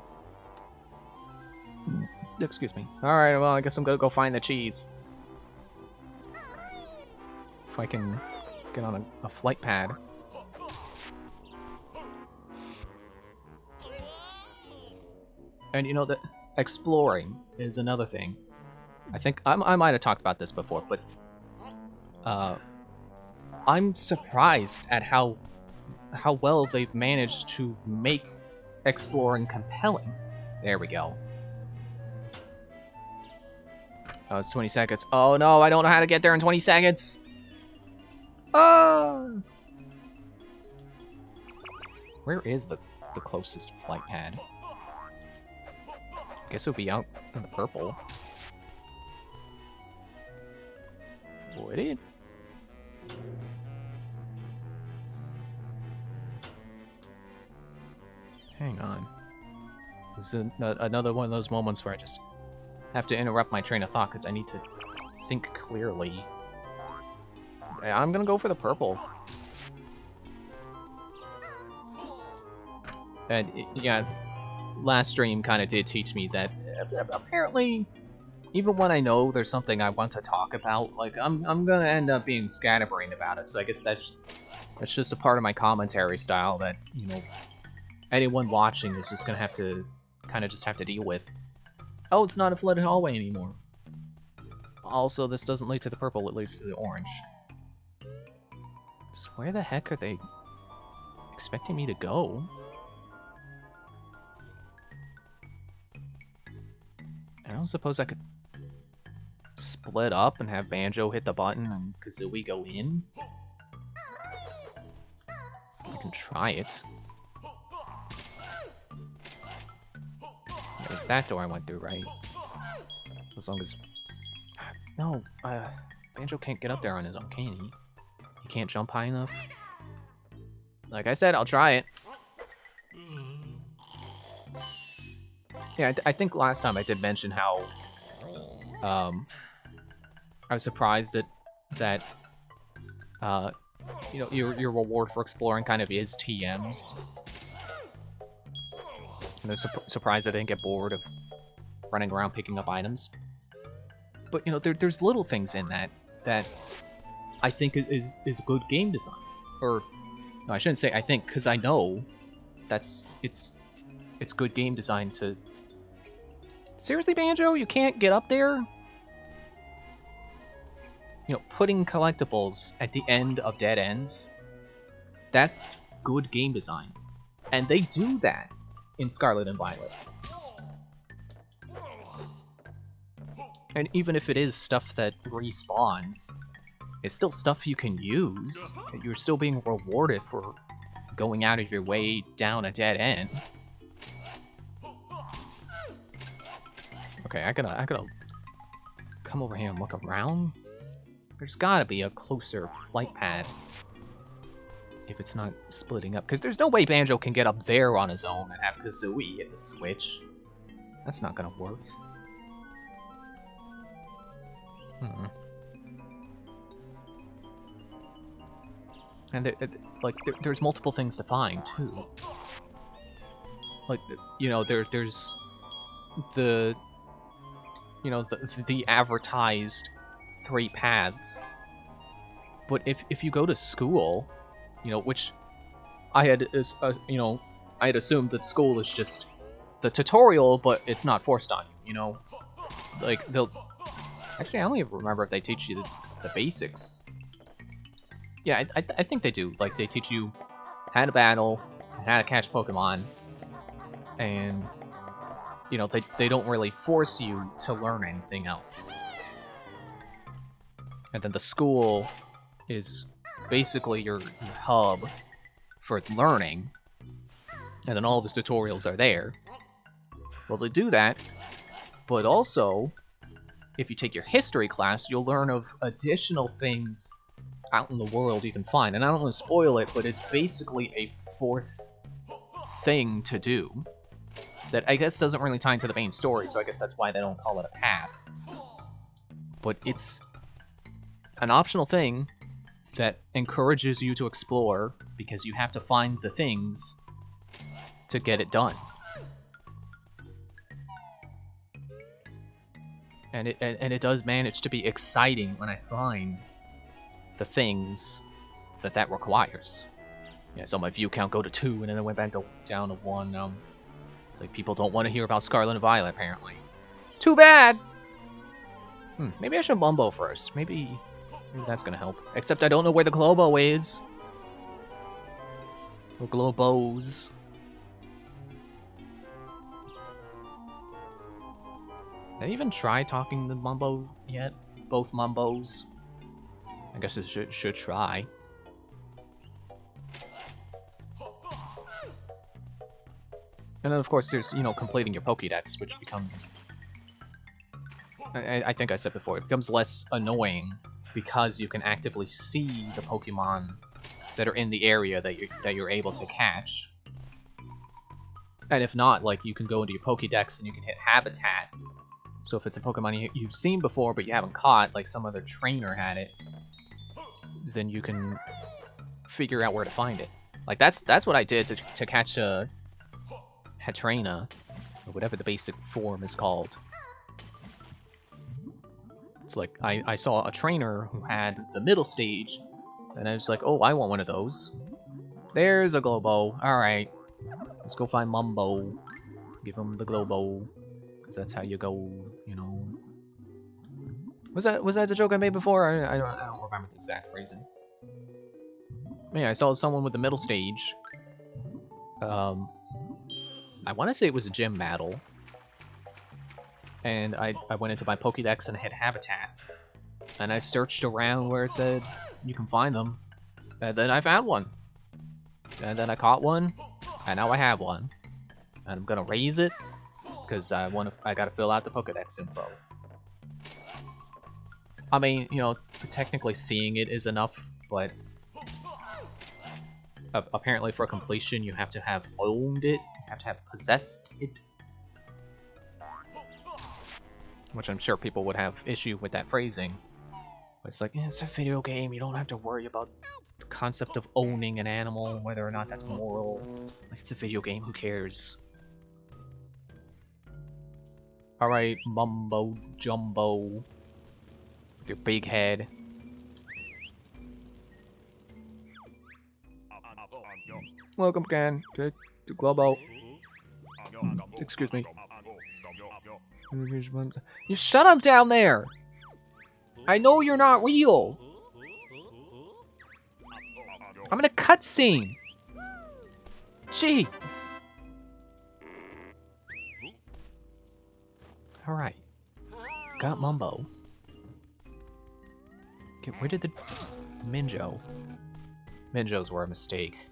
Excuse me. Alright, well, I guess I'm gonna go find the cheese. If I can get on a flight pad. And you know, that exploring is another thing. I think I might have talked about this before, but I'm surprised at how well they've managed to make exploring compelling. There we go. Oh, it's 20 seconds. Oh no, I don't know how to get there in 20 seconds. Oh! Where is the closest flight pad? I guess it would be out in the purple. Would it? Hang on. This is another one of those moments where I just have to interrupt my train of thought because I need to think clearly. I'm gonna go for the purple. And yeah, last stream kind of did teach me that apparently, even when I know there's something I want to talk about, like I'm gonna end up being scatterbrained about it. So I guess that's just a part of my commentary style that, you know, anyone watching is just gonna have to kind of just have to deal with. Oh, it's not a flooded hallway anymore. Also, this doesn't lead to the purple, it leads to the orange. So where the heck are they expecting me to go? I don't suppose I could split up and have Banjo hit the button and Kazooie go in? I can try it. It's that door I went through, right? As long as... No, Banjo can't get up there on his own, can he? He can't jump high enough? Like I said, I'll try it. Yeah, I think last time I did mention how I was surprised that you know, your reward for exploring kind of is TMs. And I was surprised I didn't get bored of running around picking up items. But you know, there's little things in that I think is good game design. Or no, I shouldn't say I think, because I know it's good game design to... Seriously, Banjo? You can't get up there? You know, putting collectibles at the end of dead ends, that's good game design. And they do that in Scarlet and Violet. And even if it is stuff that respawns, it's still stuff you can use. You're still being rewarded for going out of your way down a dead end. Okay, I gotta come over here and look around. There's gotta be a closer flight pad if it's not splitting up. Because there's no way Banjo can get up there on his own and have Kazooie hit the switch. That's not gonna work. And there's multiple things to find too. Like, you know, there's the, you know, the advertised 3 paths. But if you go to school, you know, which I had, you know, I had assumed that school is just the tutorial, but it's not forced on you, you know? Like, they'll... Actually, I don't even remember if they teach you the basics. Yeah, I think they do. Like, they teach you how to battle, how to catch Pokemon, and, you know, they don't really force you to learn anything else. And then the school is basically your hub for learning, and then all the tutorials are there. Well, they do that, but also, if you take your history class, you'll learn of additional things out in the world you can find. And I don't want to spoil it, but it's basically a 4th thing to do that I guess doesn't really tie into the main story, so I guess that's why they don't call it a path. But it's an optional thing that encourages you to explore, because you have to find the things to get it done. And it does manage to be exciting when I find the things that requires. Yeah, so my view count go to 2, and then it went back down to 1. It's like people don't want to hear about Scarlet and Violet, apparently. Too bad! Maybe I should Mumbo first. Maybe that's gonna help. Except I don't know where the Globo is. Or Globos. Did I even try talking to Mumbo yet? Both Mumbos? I guess it should try. And then, of course, there's, you know, completing your Pokédex, which becomes... I think I said before, it becomes less annoying because you can actively see the Pokemon that are in the area that you're able to catch. And if not, like, you can go into your Pokédex and you can hit Habitat. So if it's a Pokemon you've seen before but you haven't caught, like some other trainer had it, then you can figure out where to find it. Like, that's what I did to catch a Hatrana, or whatever the basic form is called. It's like, I saw a trainer who had the middle stage, and I was like, oh, I want one of those. There's a Globo. Alright. Let's go find Mumbo. Give him the Globo. Because that's how you go, you know. Was that the joke I made before? I don't remember the exact phrasing. Yeah, I saw someone with the middle stage. I want to say it was a gym battle. And I went into my Pokédex and hit Habitat. And I searched around where it said you can find them. And then I found one. And then I caught one. And now I have one. And I'm gonna raise it. Because I gotta fill out the Pokédex info. I mean, you know, technically seeing it is enough, but... apparently for completion you have to have owned it. You have to have possessed it. Which I'm sure people would have issue with that phrasing. But it's like, yeah, it's a video game, you don't have to worry about the concept of owning an animal, whether or not that's moral. Like, it's a video game, who cares? Alright, Mumbo Jumbo. With your big head. Welcome again to Globo. Excuse me. You shut up down there! I know you're not real! I'm in a cutscene! Jeez! Alright. Got Mumbo. Okay, where did the Minjo? Minjos were a mistake.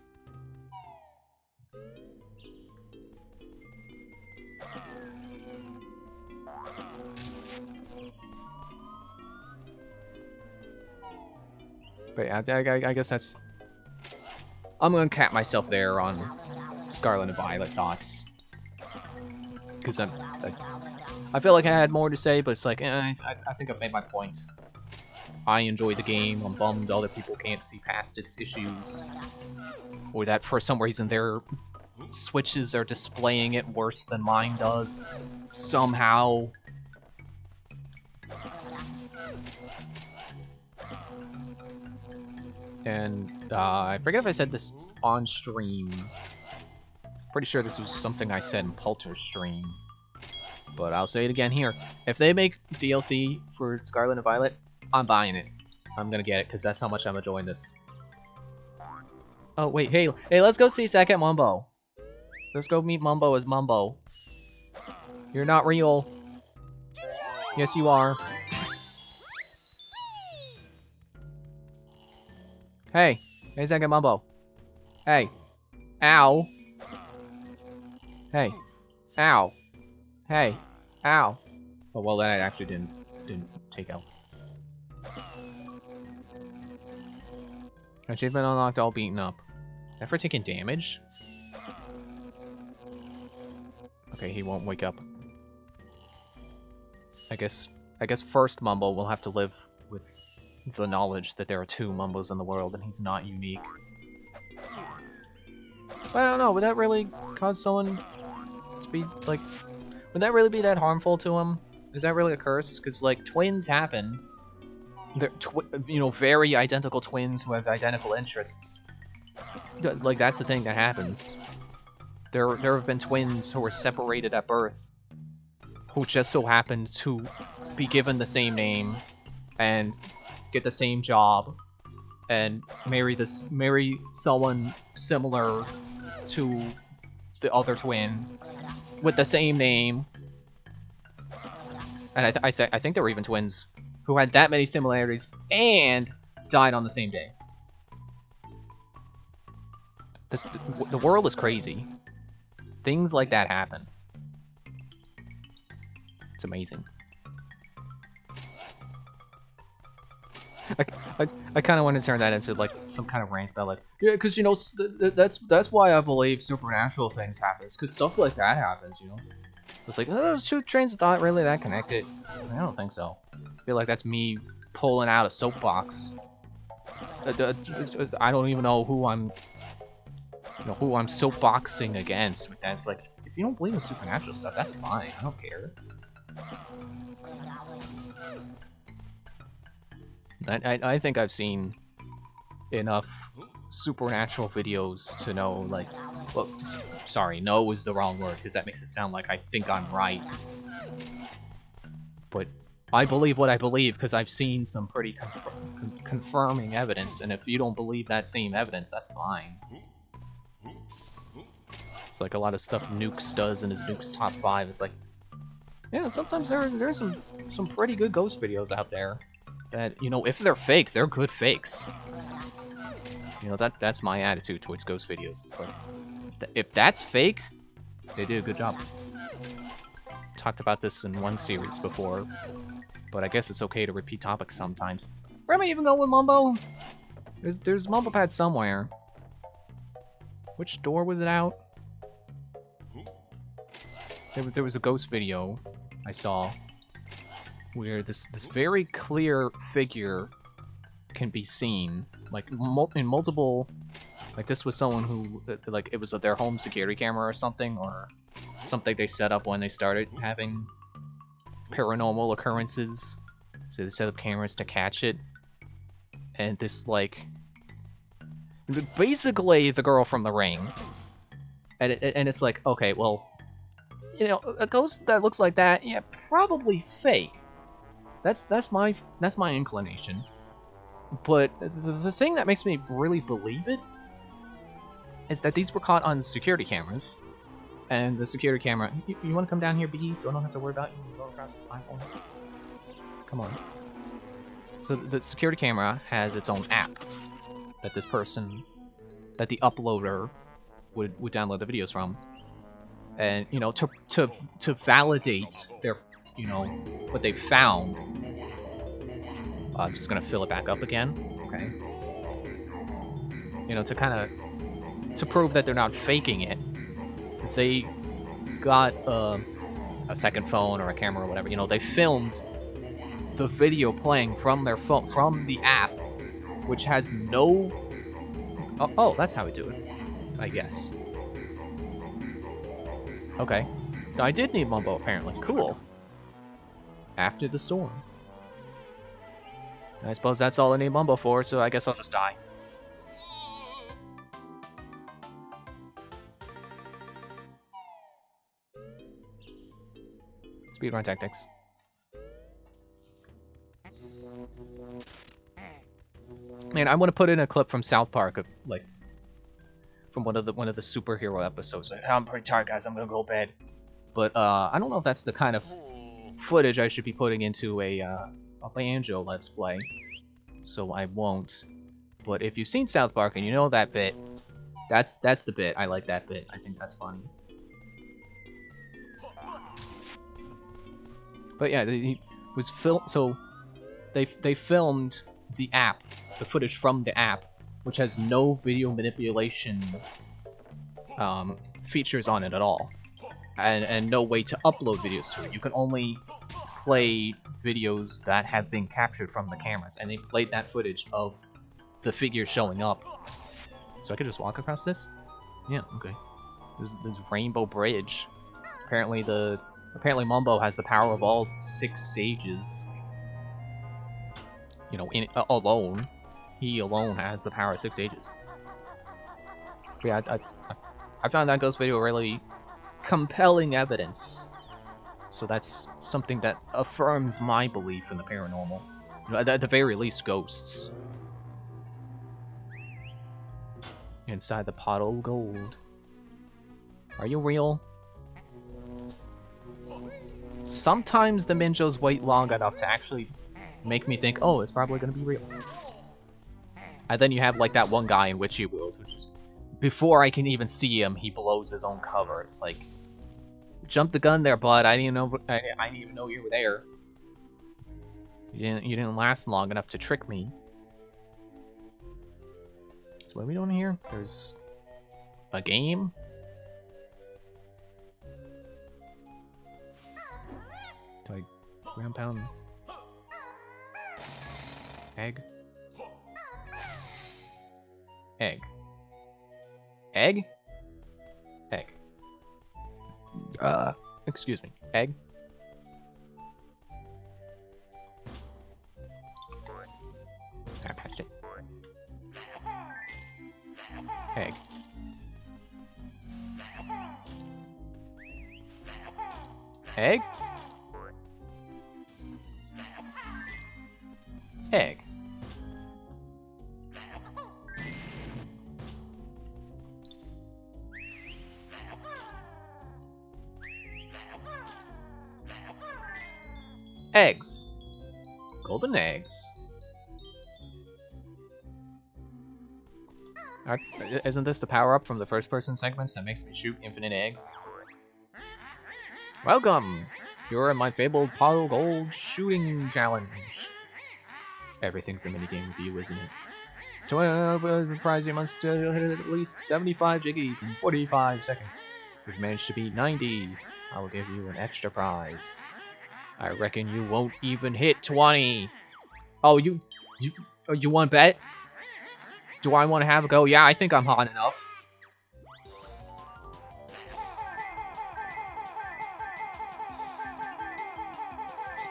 But I guess that's... I'm gonna cap myself there on Scarlet and Violet thoughts. Because I feel like I had more to say, but it's like, I think I've made my point. I enjoy the game, I'm bummed other people can't see past its issues. Or that for some reason their Switches are displaying it worse than mine does. Somehow. And I forget if I said this on stream. Pretty sure this was something I said in Pulter's stream. But I'll say it again here. If they make DLC for Scarlet and Violet, I'm buying it. I'm gonna get it, because that's how much I'm enjoying this. Oh, wait, hey, let's go see Second Mumbo. Let's go meet Mumbo as Mumbo. You're not real. Yes, you are. Hey, Second Mumbo. Hey. Ow. Hey. Ow. Hey. Ow. Oh, well, that actually didn't take out. Achievement unlocked, all beaten up. Is that for taking damage? Okay, he won't wake up. I guess first Mumbo will have to live with the knowledge that there are 2 Mumbos in the world and he's not unique. But I don't know, would that really cause someone to be, like... Would that really be that harmful to him? Is that really a curse? Because, like, twins happen. They're, you know, very identical twins who have identical interests. Like, that's the thing that happens. There have been twins who were separated at birth, who just so happened to be given the same name, and get the same job, and marry someone similar to the other twin, with the same name. And I think there were even twins who had that many similarities and died on the same day. The world is crazy. Things like that happen. It's amazing. I kind of want to turn that into like some kind of rant about like, yeah, because you know that's why I believe supernatural things happen, because stuff like that happens, you know. It's like, oh, those 2 trains of thought really that connected? I don't think so. I feel like that's me pulling out a soapbox. I don't even know who I'm soapboxing against. But that's like, if you don't believe in supernatural stuff, that's fine. I don't care. I think I've seen enough supernatural videos to know, like, well, sorry, no is the wrong word, because that makes it sound like I think I'm right. But I believe what I believe because I've seen some pretty confirming evidence, and if you don't believe that same evidence, that's fine. It's like a lot of stuff Nukes does in his Nukes Top 5. It's like, yeah, sometimes there's some pretty good ghost videos out there that, you know, if they're fake, they're good fakes. You know, that's my attitude towards ghost videos. It's like, if that's fake, they did a good job. Talked about this in one series before, but I guess it's okay to repeat topics sometimes. Where am I even going with Mumbo? There's Mumbo Pad somewhere. Which door was it out? There was a ghost video I saw where this very clear figure can be seen, like in multiple. Like this was someone who, like, it was their home security camera or something they set up when they started having paranormal occurrences. So they set up cameras to catch it. And this, like, basically the girl from The Ring. And it's like, okay, well, you know, a ghost that looks like that, yeah, probably fake. That's my inclination. But the thing that makes me really believe it is that these were caught on security cameras. And the security camera... You want to come down here, B, so I don't have to worry about you going across the platform? Come on. So the security camera has its own app that the uploader would download the videos from. And, you know, to validate their, you know, what they found. I'm just gonna fill it back up again. Okay. You know, to prove that they're not faking it, they got a second phone or a camera or whatever. You know, they filmed the video playing from their phone, from the app, which has no... Oh, that's how we do it, I guess. Okay. I did need Mumbo, apparently. Cool. After the storm. I suppose that's all I need Mumbo for, so I guess I'll just die. Speedrun tactics. Man, I want to put in a clip from South Park of, like, from one of the superhero episodes. Like, I'm pretty tired, guys. I'm gonna go to bed. But I don't know if that's the kind of footage I should be putting into a Banjo Let's Play. So I won't. But if you've seen South Park and you know that bit, that's the bit. I like that bit. I think that's funny. But yeah, he was so they filmed the app, the footage from the app, which has no video manipulation features on it at all, and no way to upload videos to it. You can only play videos that have been captured from the cameras, and they played that footage of the figures showing up. So I could just walk across this? Yeah, okay. There's Rainbow Bridge. Apparently Mumbo has the power of all 6 sages. You know, alone. He alone has the power of 6 sages. But yeah, I found that ghost video really compelling evidence. So that's something that affirms my belief in the paranormal. You know, at the very least, ghosts. Inside the pot of gold. Are you real? Sometimes the Minjos wait long enough to actually make me think, oh, it's probably going to be real. And then you have, like, that one guy in Witchy World, which is... Before I can even see him, he blows his own cover. It's like... Jump the gun there, bud. I didn't even know you were there. You didn't last long enough to trick me. So what are we doing here? There's... a game? Do I ground pound? Egg? Egg. Egg? Egg. Excuse me. Egg? I passed it. Egg. Egg? Egg. Eggs. Golden eggs. Isn't this the power-up from the first-person segments that makes me shoot infinite eggs? Welcome! You're in my fabled pot of gold shooting challenge. Everything's a minigame with you, isn't it? To prize, you must hit at least 75 jiggies in 45 seconds. If you've managed to beat 90, I will give you an extra prize. I reckon you won't even hit 20. Oh, you want to bet? Do I want to have a go? Yeah, I think I'm hot enough.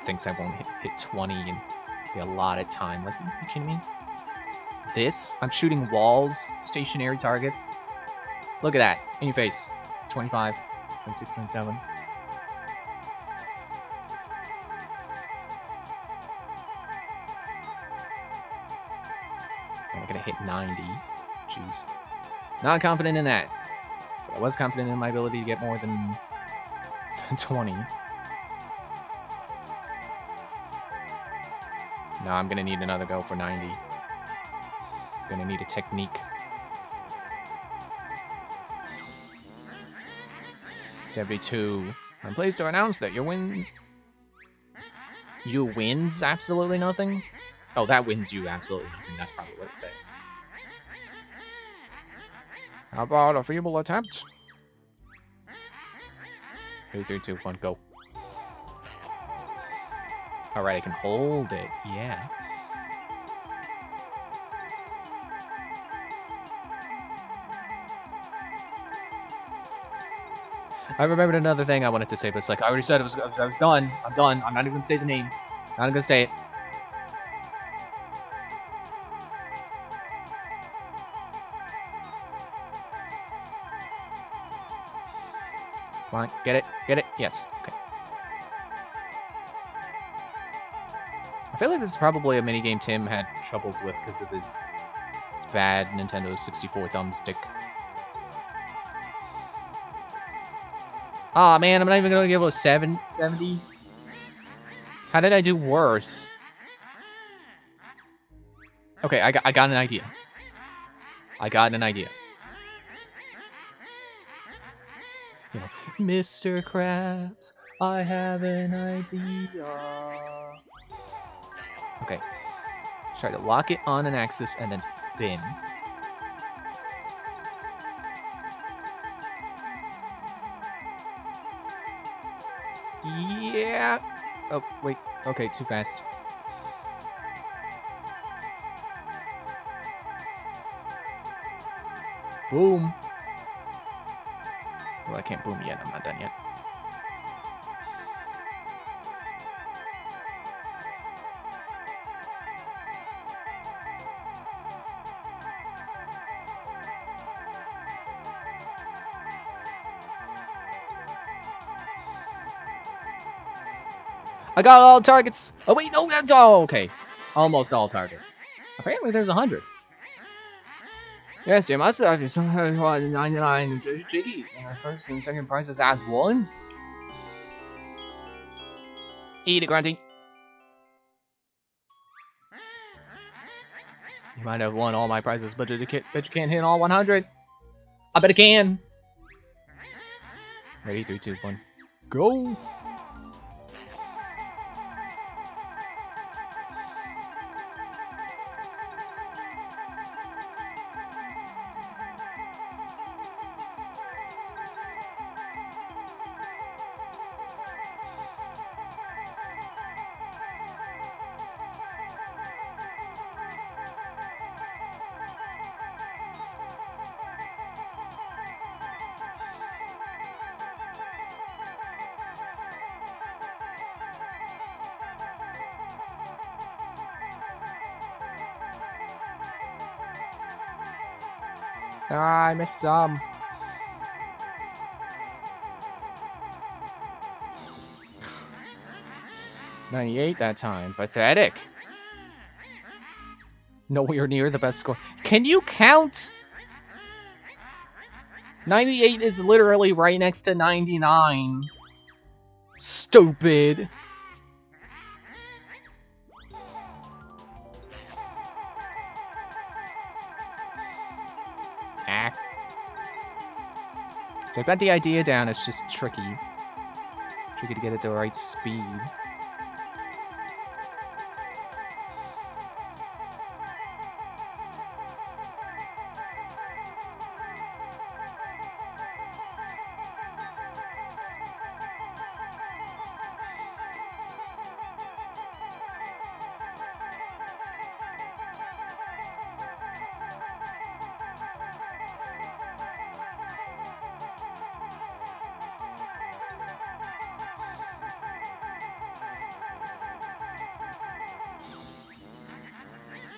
Thinks I won't hit 20 in the allotted time. Like, are you kidding me? This? I'm shooting walls, stationary targets. Look at that. In your face. 25, 26, 27. I'm not gonna hit 90. Jeez. Not confident in that. But I was confident in my ability to get more than 20. No, I'm gonna need another go for 90. Gonna need a technique. 72. I'm pleased to announce that your wins... You wins absolutely nothing? Oh, that wins you absolutely nothing. That's probably what it's saying. How about a feeble attempt? 3, 3, 2, 1, go. Alright, I can hold it. Yeah. I remembered another thing I wanted to say, but it's like, I already said I was done. I'm done. I'm not even gonna say the name. Not even gonna say it. Come on, get it? Get it? Yes. Okay. I feel like this is probably a minigame Tim had troubles with because of his bad Nintendo 64 thumbstick. Aw, man, I'm not even gonna be able to 70. How did I do worse? Okay, I got an idea. I got an idea. You know, Mr. Krabs, I have an idea. Okay. Try to lock it on an axis and then spin. Yeah. Oh, wait. Okay, too fast. Boom. Well, I can't boom yet. I'm not done yet. I got all targets. Oh, wait, no, that's all. Okay. Almost all targets. Apparently, there's 100. Yes, you must have 99 jiggies and our first and second prizes at once. Eat it, Grunty. You might have won all my prizes, but you can't hit all 100. I bet it can. Ready, 3, 2, 1, go. Ah, I missed some. $98 that time. Pathetic. Nowhere near the best score. Can you count? 98 is literally right next to 99. Stupid. Ah. So I've got the idea down, it's just tricky. Tricky to get it to the right speed.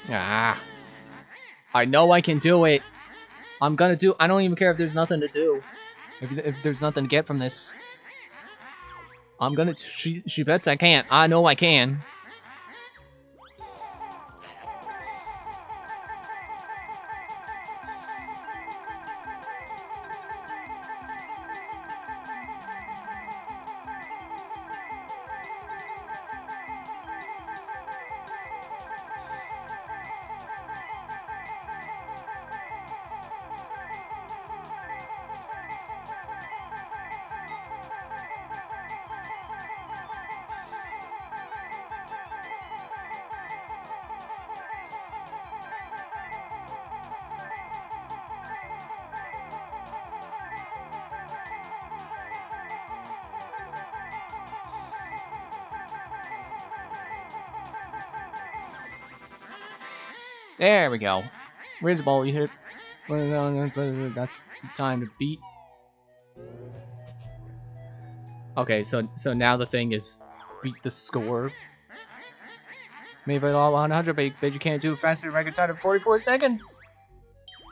Ah. I know I can do it. I'm gonna do... I don't even care if there's nothing to do. If there's nothing to get from this. I'm gonna... She bets I can't. I know I can. There we go. Where's the ball? You hit it. That's the time to beat. Okay, so now the thing is beat the score. Maybe it all 100, but you can't do it faster. Record time of 44 seconds.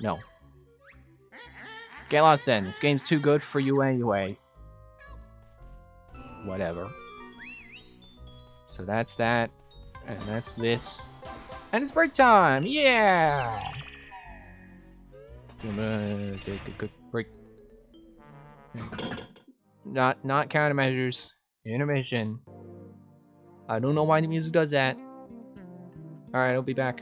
No. Get lost then. This game's too good for you anyway. Whatever. So that's that. And that's this. And it's break time! Yeah! So I'm gonna take a quick break. Not countermeasures. Intermission. I don't know why the music does that. Alright, I'll be back.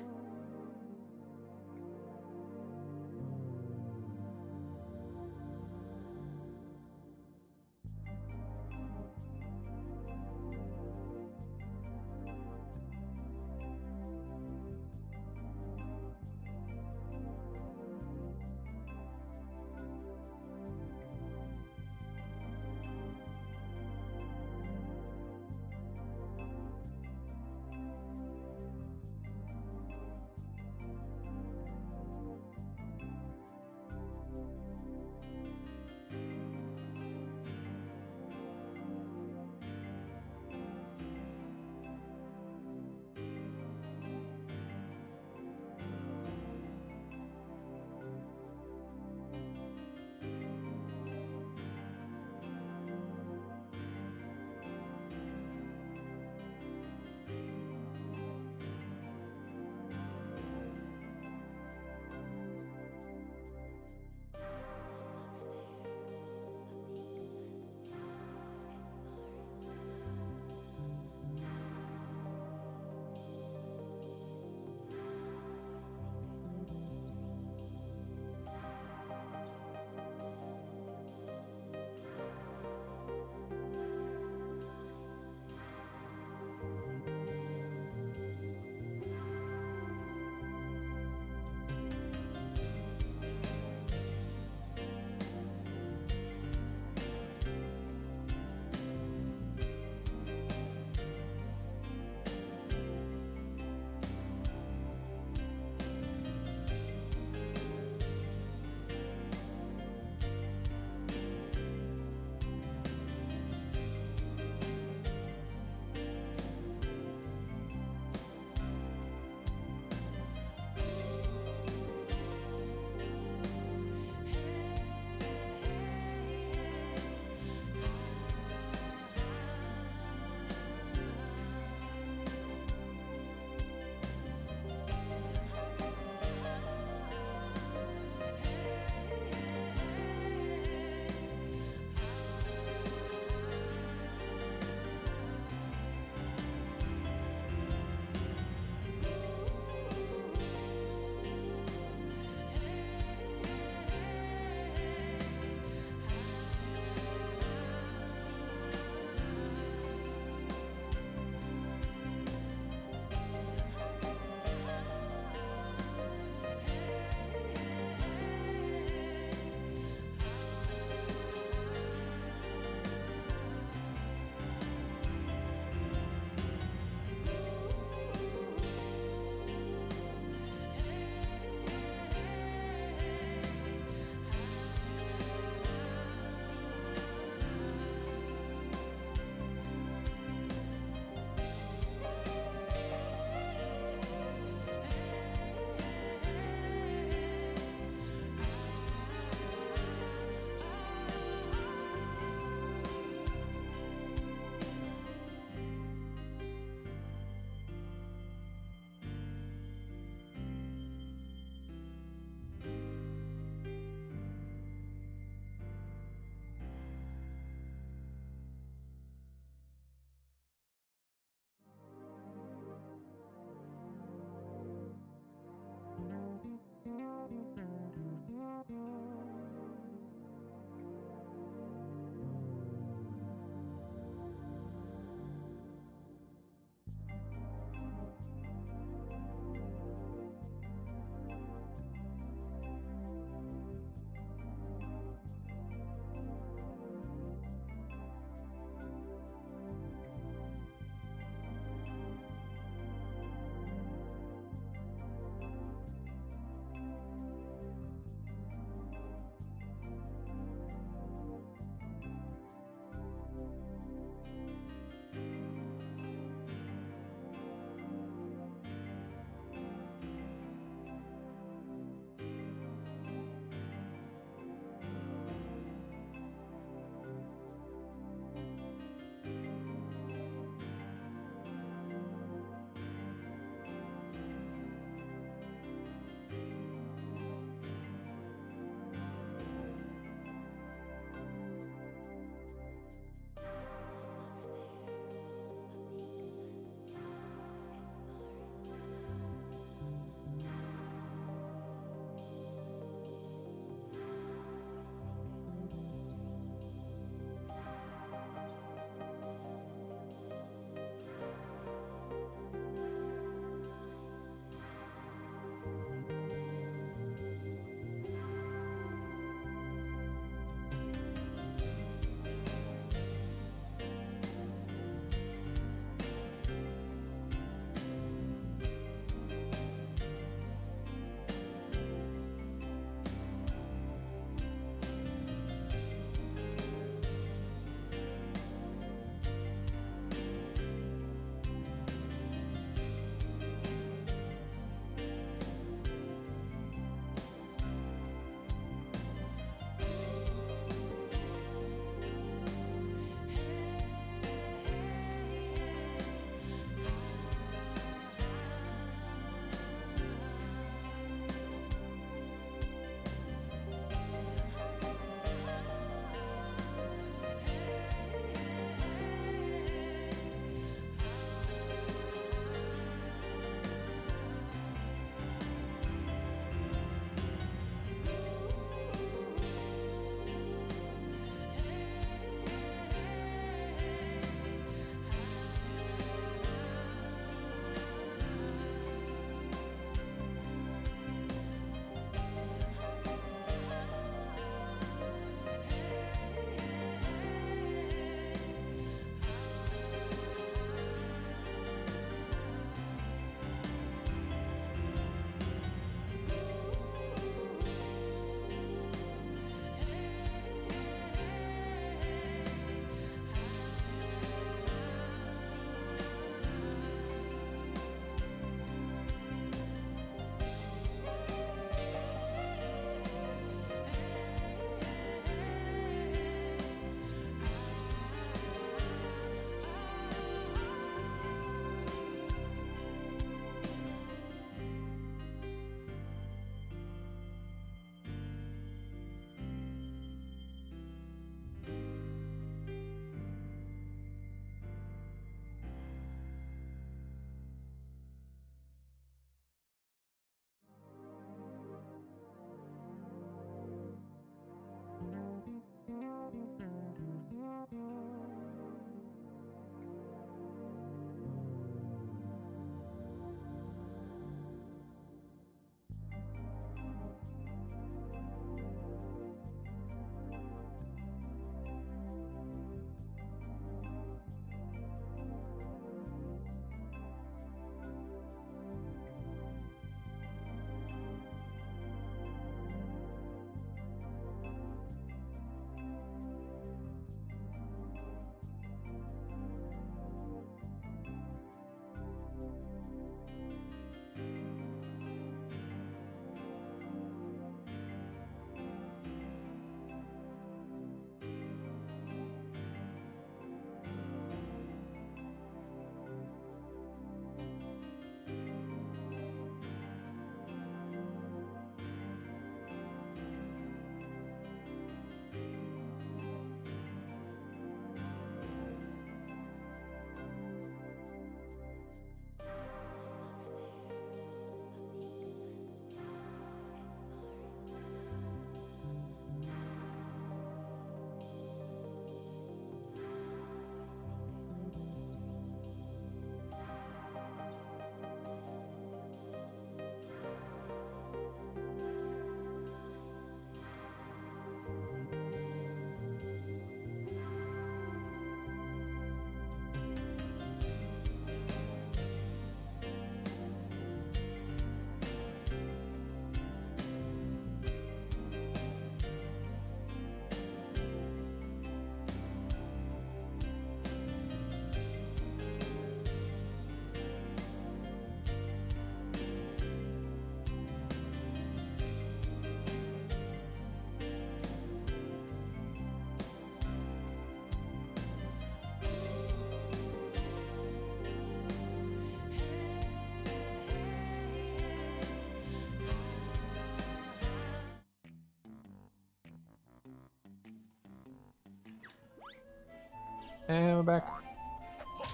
And we're back.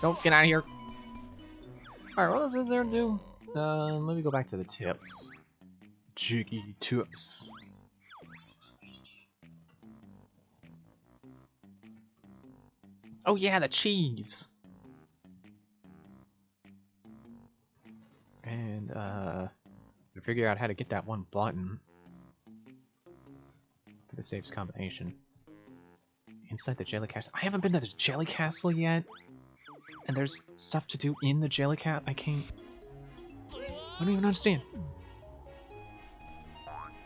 Don't get out of here. Alright, what else is there to do? Let me go back to the tips. Jiggy tips. Oh yeah, the cheese! And, to figure out how to get that one button for the saves combination. Inside the Jelly Castle. I haven't been to the Jelly Castle yet. And there's stuff to do in the Jelly Cat. I don't even understand.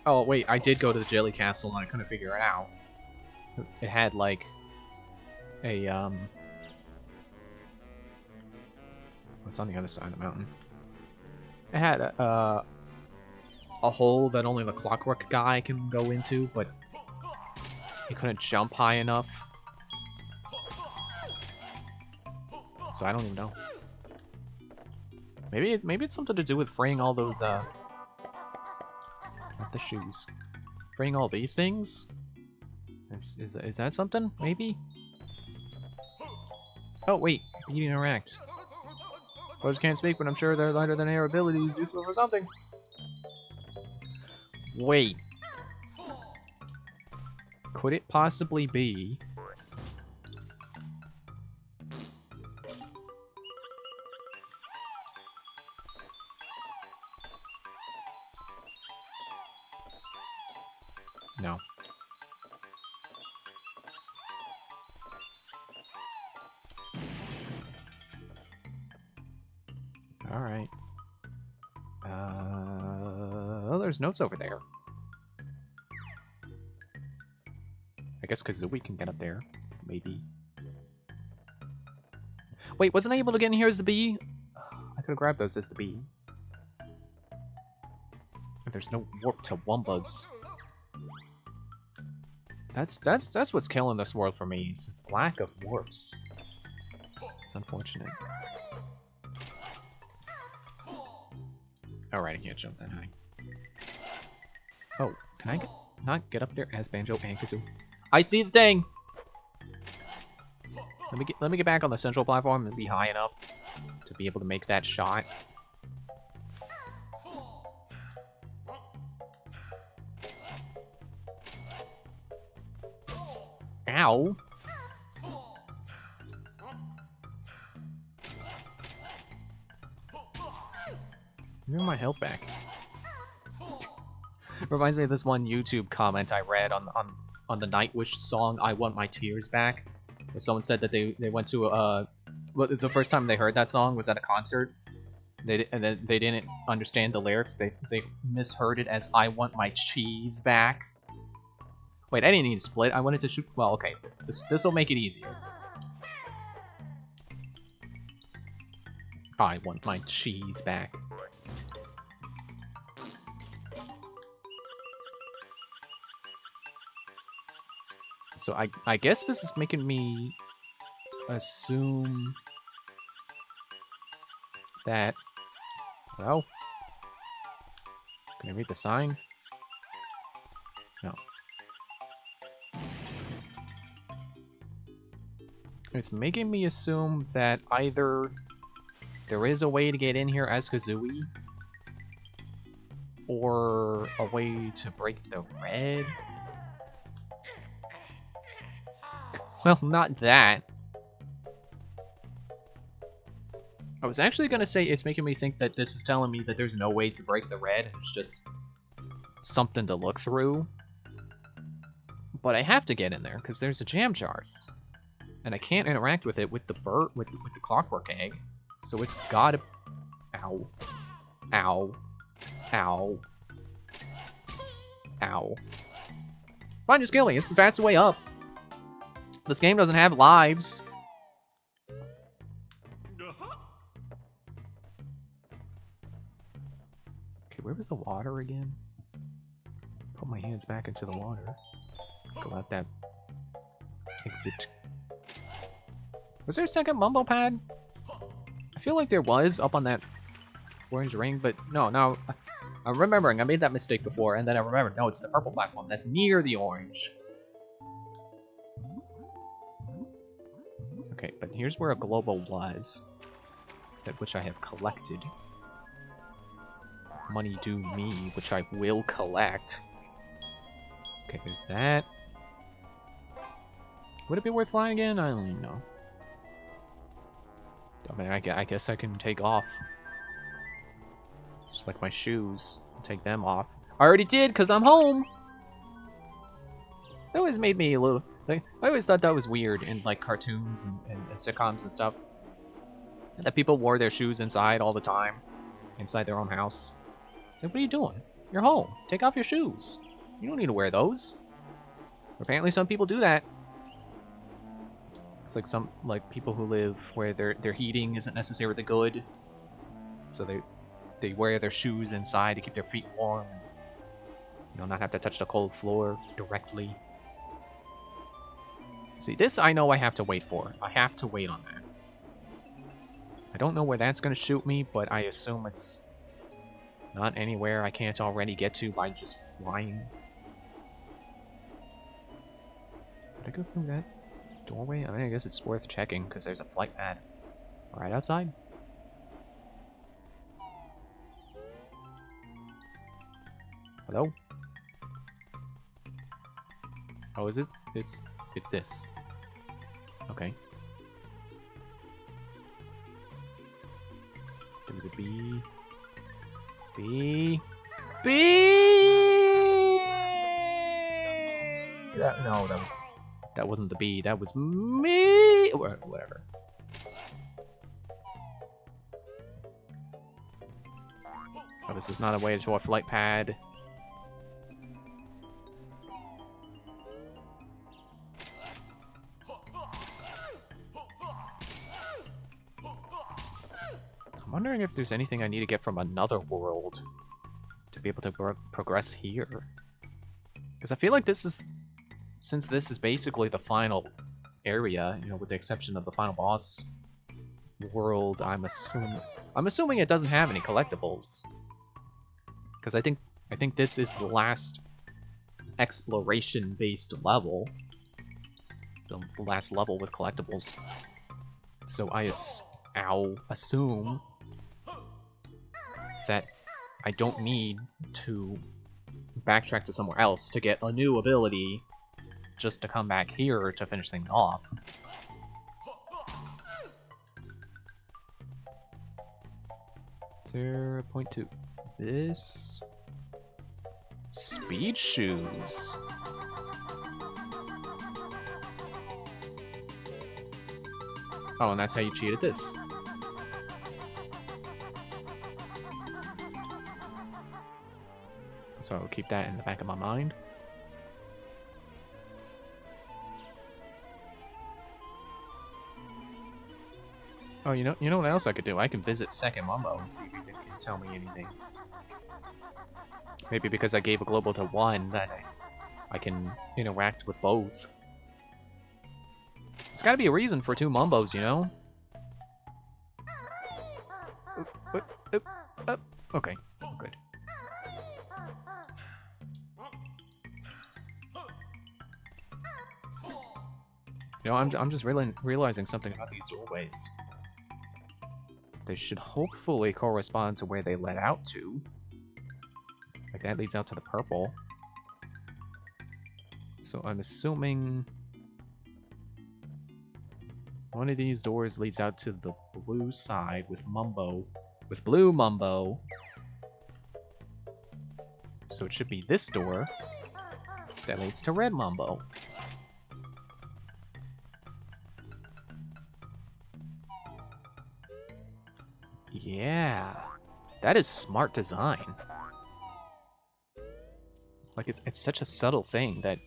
Oh, wait, I did go to the Jelly Castle and I couldn't figure it out. It had, like, a, what's on the other side of the mountain? It had a hole that only the Clockwork guy can go into, but he couldn't jump high enough. So I don't even know. Maybe it's something to do with freeing all those, not the shoes. Freeing all these things? Is that something? Maybe? Oh, wait. You didn't interact. Words can't speak, but I'm sure their lighter than air ability is useful for something. Wait. Could it possibly be... No. Alright. Oh, there's notes over there. I guess Kazooie can get up there. Maybe. Wait, wasn't I able to get in here as the bee? I could have grabbed those as the bee. But there's no warp to Wumbas. That's what's killing this world for me. It's its lack of warps. It's unfortunate. Alright, I can't jump that high. Oh, can I not get up there as Banjo and Kazooie? I see the thing! Let me get back on the central platform and be high enough to be able to make that shot. Ow! Give me my health back. Reminds me of this one YouTube comment I read on the Nightwish song "I Want My Tears Back," where someone said that they went to well, the first time they heard that song was at a concert. And then they didn't understand the lyrics. They misheard it as "I want my cheese back." Wait, I didn't need to split. I wanted to shoot. Well, okay, this will make it easier. I want my cheese back. So I guess this is making me assume that, well, can I read the sign? No. It's making me assume that either there is a way to get in here as Kazooie, or a way to break the red. Well, not that. I was actually gonna say it's making me think that this is telling me that there's no way to break the red. It's just something to look through. But I have to get in there because there's a jam jars, and I can't interact with it with the with the clockwork egg. So it's gotta. Ow! Ow! Ow! Ow! Fine, just kill me. It's the fastest way up. This game doesn't have lives. Okay, where was the water again? Put my hands back into the water. Go out that exit. Was there a second Mumbo pad? I feel like there was up on that orange ring, but no, I'm remembering. I made that mistake before, and then I remembered. No, it's the purple platform that's near the orange. Okay, but here's where a global was, that which I have collected. Money due me, which I will collect. Okay, there's that. Would it be worth flying again? I don't even know. I mean, I guess I can take off. Just like my shoes. I'll take them off. I already did, because I'm home! That always made me a little... Like, I always thought that was weird in, like, cartoons and sitcoms and stuff. That people wore their shoes inside all the time. Inside their own house. Like, what are you doing? You're home. Take off your shoes. You don't need to wear those. Apparently some people do that. It's like some people who live where their heating isn't necessarily good. So they wear their shoes inside to keep their feet warm. You know, not have to touch the cold floor directly. See, this I know I have to wait for. I have to wait on that. I don't know where that's going to shoot me, but I assume it's not anywhere I can't already get to by just flying. Did I go through that doorway? I mean, I guess it's worth checking, because there's a flight pad right outside. Hello? Oh, is it? It's this. Okay. There was a bee. Bee. Bee! No, that wasn't the bee. That was me. Or whatever. Oh, this is not a way to a flight pad. I'm wondering if there's anything I need to get from another world to be able to progress here. Because I feel like this is, since this is basically the final area, you know, with the exception of the final boss world, I'm assuming it doesn't have any collectibles. Because I think this is the last exploration-based level. So the last level with collectibles. So I'll assume that I don't need to backtrack to somewhere else to get a new ability just to come back here to finish things off. .2. This... Speed shoes. Oh, and that's how you cheated this. So I'll keep that in the back of my mind. Oh, you know what else I could do? I can visit Second Mumbo and see if he can tell me anything. Maybe because I gave a global to one, that I can interact with both. There's gotta be a reason for two Mumbos, you know? Okay, good. You know, I'm just realizing something about these doorways. They should hopefully correspond to where they led out to. Like, that leads out to the purple. So I'm assuming one of these doors leads out to the blue side with blue Mumbo. So it should be this door that leads to red Mumbo. Yeah, that is smart design. Like, it's such a subtle thing that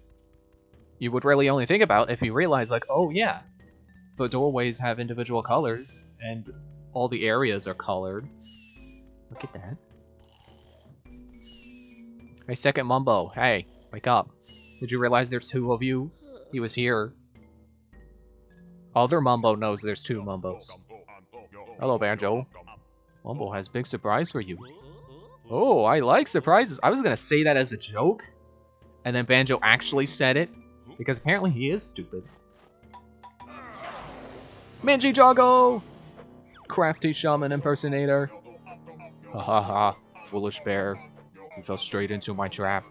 you would really only think about if you realize, like, oh yeah, the doorways have individual colors, and all the areas are colored. Look at that. Hey, Second Mumbo, hey, wake up. Did you realize there's two of you? He was here. Other Mumbo knows there's two Mumbos. Hello, Banjo. Mumbo has big surprise for you. Oh, I like surprises. I was gonna say that as a joke, and then Banjo actually said it, because apparently he is stupid. Manji-Jago! Crafty shaman impersonator. Ha ha ha, foolish bear. You fell straight into my trap.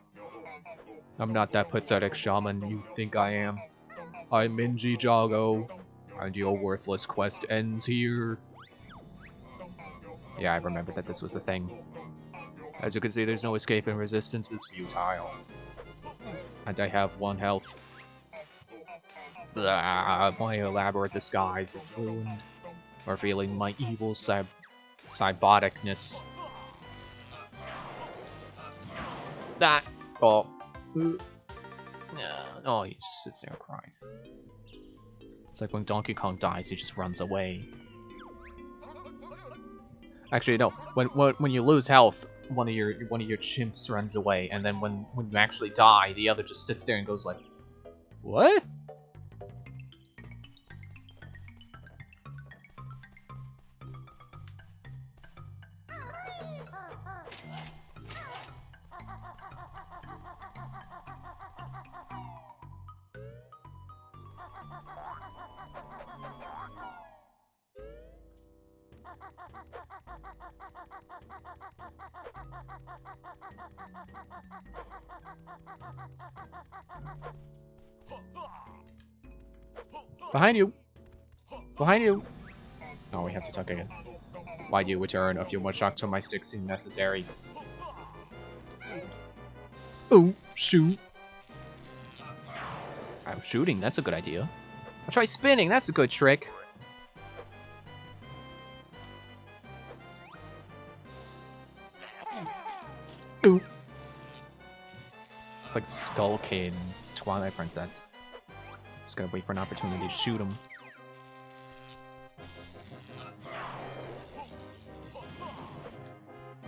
I'm not that pathetic shaman you think I am. I'm Manji-Jago, and your worthless quest ends here. Yeah, I remembered that this was a thing. As you can see, there's no escape and resistance is futile. And I have 1 health. Blah, my elaborate disguise is ruined, revealing my evil cyboticness. That. Oh. Oh, he just sits there and cries. It's like when Donkey Kong dies, he just runs away. Actually, no. When you lose health, one of your chimps runs away, and then when you actually die, the other just sits there and goes like, "What?" Behind you! Behind you! Oh, we have to talk again. Why do you return? A few more shocks from my stick seem necessary. Ooh, shoot. Oh, shooting, that's a good idea. I'll try spinning, that's a good trick. Ooh. It's like Skull Kid, Twilight Princess. Just gotta wait for an opportunity to shoot him.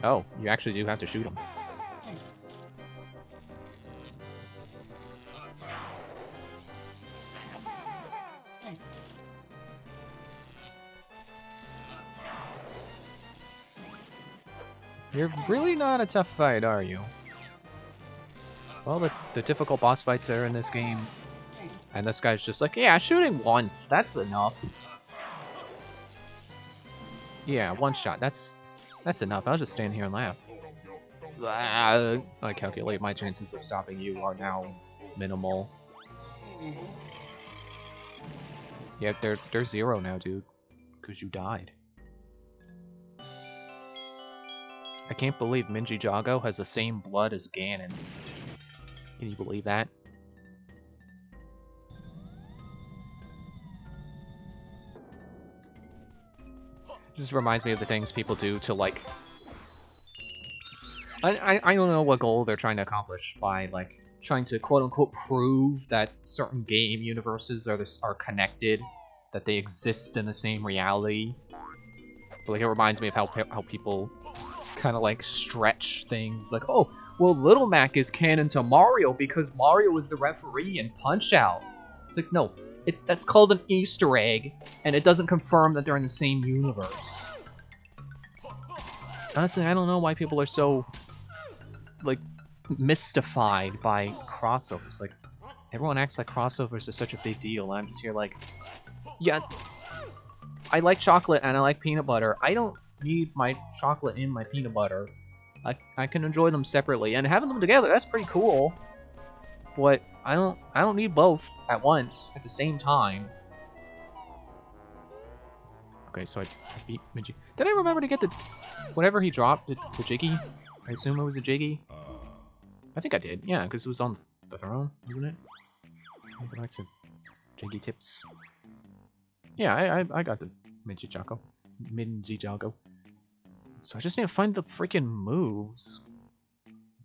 Oh, you actually do have to shoot him. You're really not a tough fight, are you? Well, the difficult boss fights that are in this game. And this guy's just like, yeah, shooting once, that's enough. Yeah, 1 shot, that's enough. I'll just stand here and laugh. I calculate my chances of stopping you are now minimal. Yeah, they're 0 now, dude. Because you died. I can't believe Manji-Jago has the same blood as Ganon. Can you believe that? This reminds me of the things people do to, like... I don't know what goal they're trying to accomplish by, like, trying to quote-unquote prove that certain game universes are connected, that they exist in the same reality. But, like, it reminds me of how people kind of, like, stretch things. Like, oh, well, Little Mac is canon to Mario because Mario was the referee in Punch-Out! It's like, no. That's called an Easter egg, and it doesn't confirm that they're in the same universe. Honestly, I don't know why people are so, like, mystified by crossovers. Like, everyone acts like crossovers are such a big deal, and I'm just here like, yeah, I like chocolate and I like peanut butter. I don't need my chocolate in my peanut butter. I can enjoy them separately, and having them together, that's pretty cool. But I don't need both at once at the same time. Okay, so I beat Minji. Did I remember to get the whatever he dropped, the Jiggy? I assume it was a Jiggy. I think I did, yeah, because it was on the throne, wasn't it? Go back to Jiggy tips. Yeah, I got the Manji-Jago. So I just need to find the freaking moves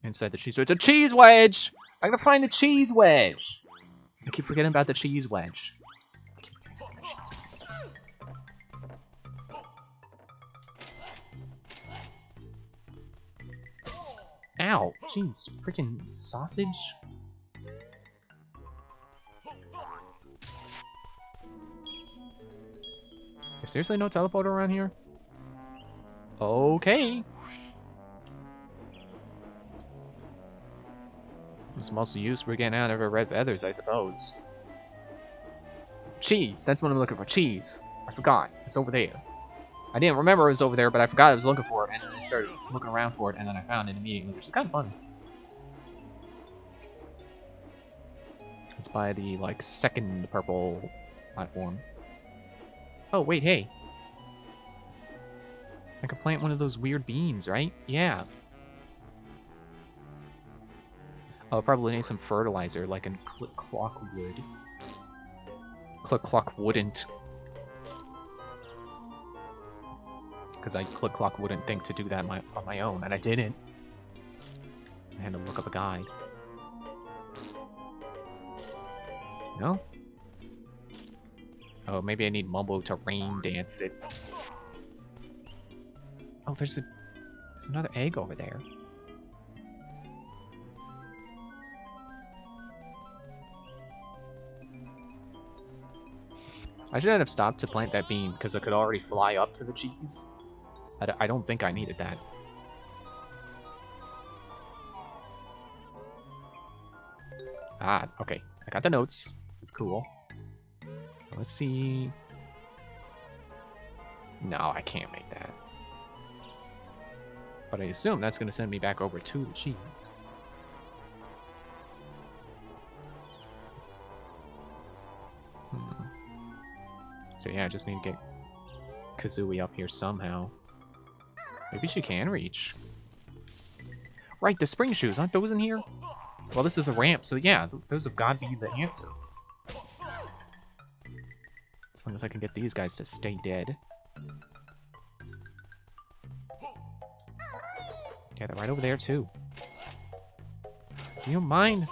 inside the cheese. So it's a cheese wedge. I gotta find the cheese wedge. I keep forgetting about the cheese wedge. Ow, jeez, freaking sausage. There's seriously no teleporter around here? Okay. It's mostly used for getting out of her red feathers, I suppose. Cheese, that's what I'm looking for, cheese. I forgot. It's over there. I didn't remember it was over there, but I forgot I was looking for it, and then I started looking around for it, and then I found it immediately, which is kind of fun. It's by the, like, second purple platform. Oh, wait, hey. I could plant one of those weird beans, right? Yeah. I'll probably need some fertilizer, like in Click-Clock would. Click-Clock wouldn't. Because Click-Clock wouldn't think to do that on my own, and I didn't. I had to look up a guide. No? Oh, maybe I need Mumbo to rain dance it. Oh, there's another egg over there. I shouldn't have stopped to plant that bean because I could already fly up to the cheese. I don't think I needed that. Ah, okay. I got the notes. It's cool. Let's see. No, I can't make that. But I assume that's going to send me back over to the cheese. So yeah, I just need to get Kazooie up here somehow. Maybe she can reach. Right, the spring shoes, aren't those in here? Well, this is a ramp, so yeah, those have got to be the answer. As long as I can get these guys to stay dead. Yeah, they're right over there, too. Do you mind?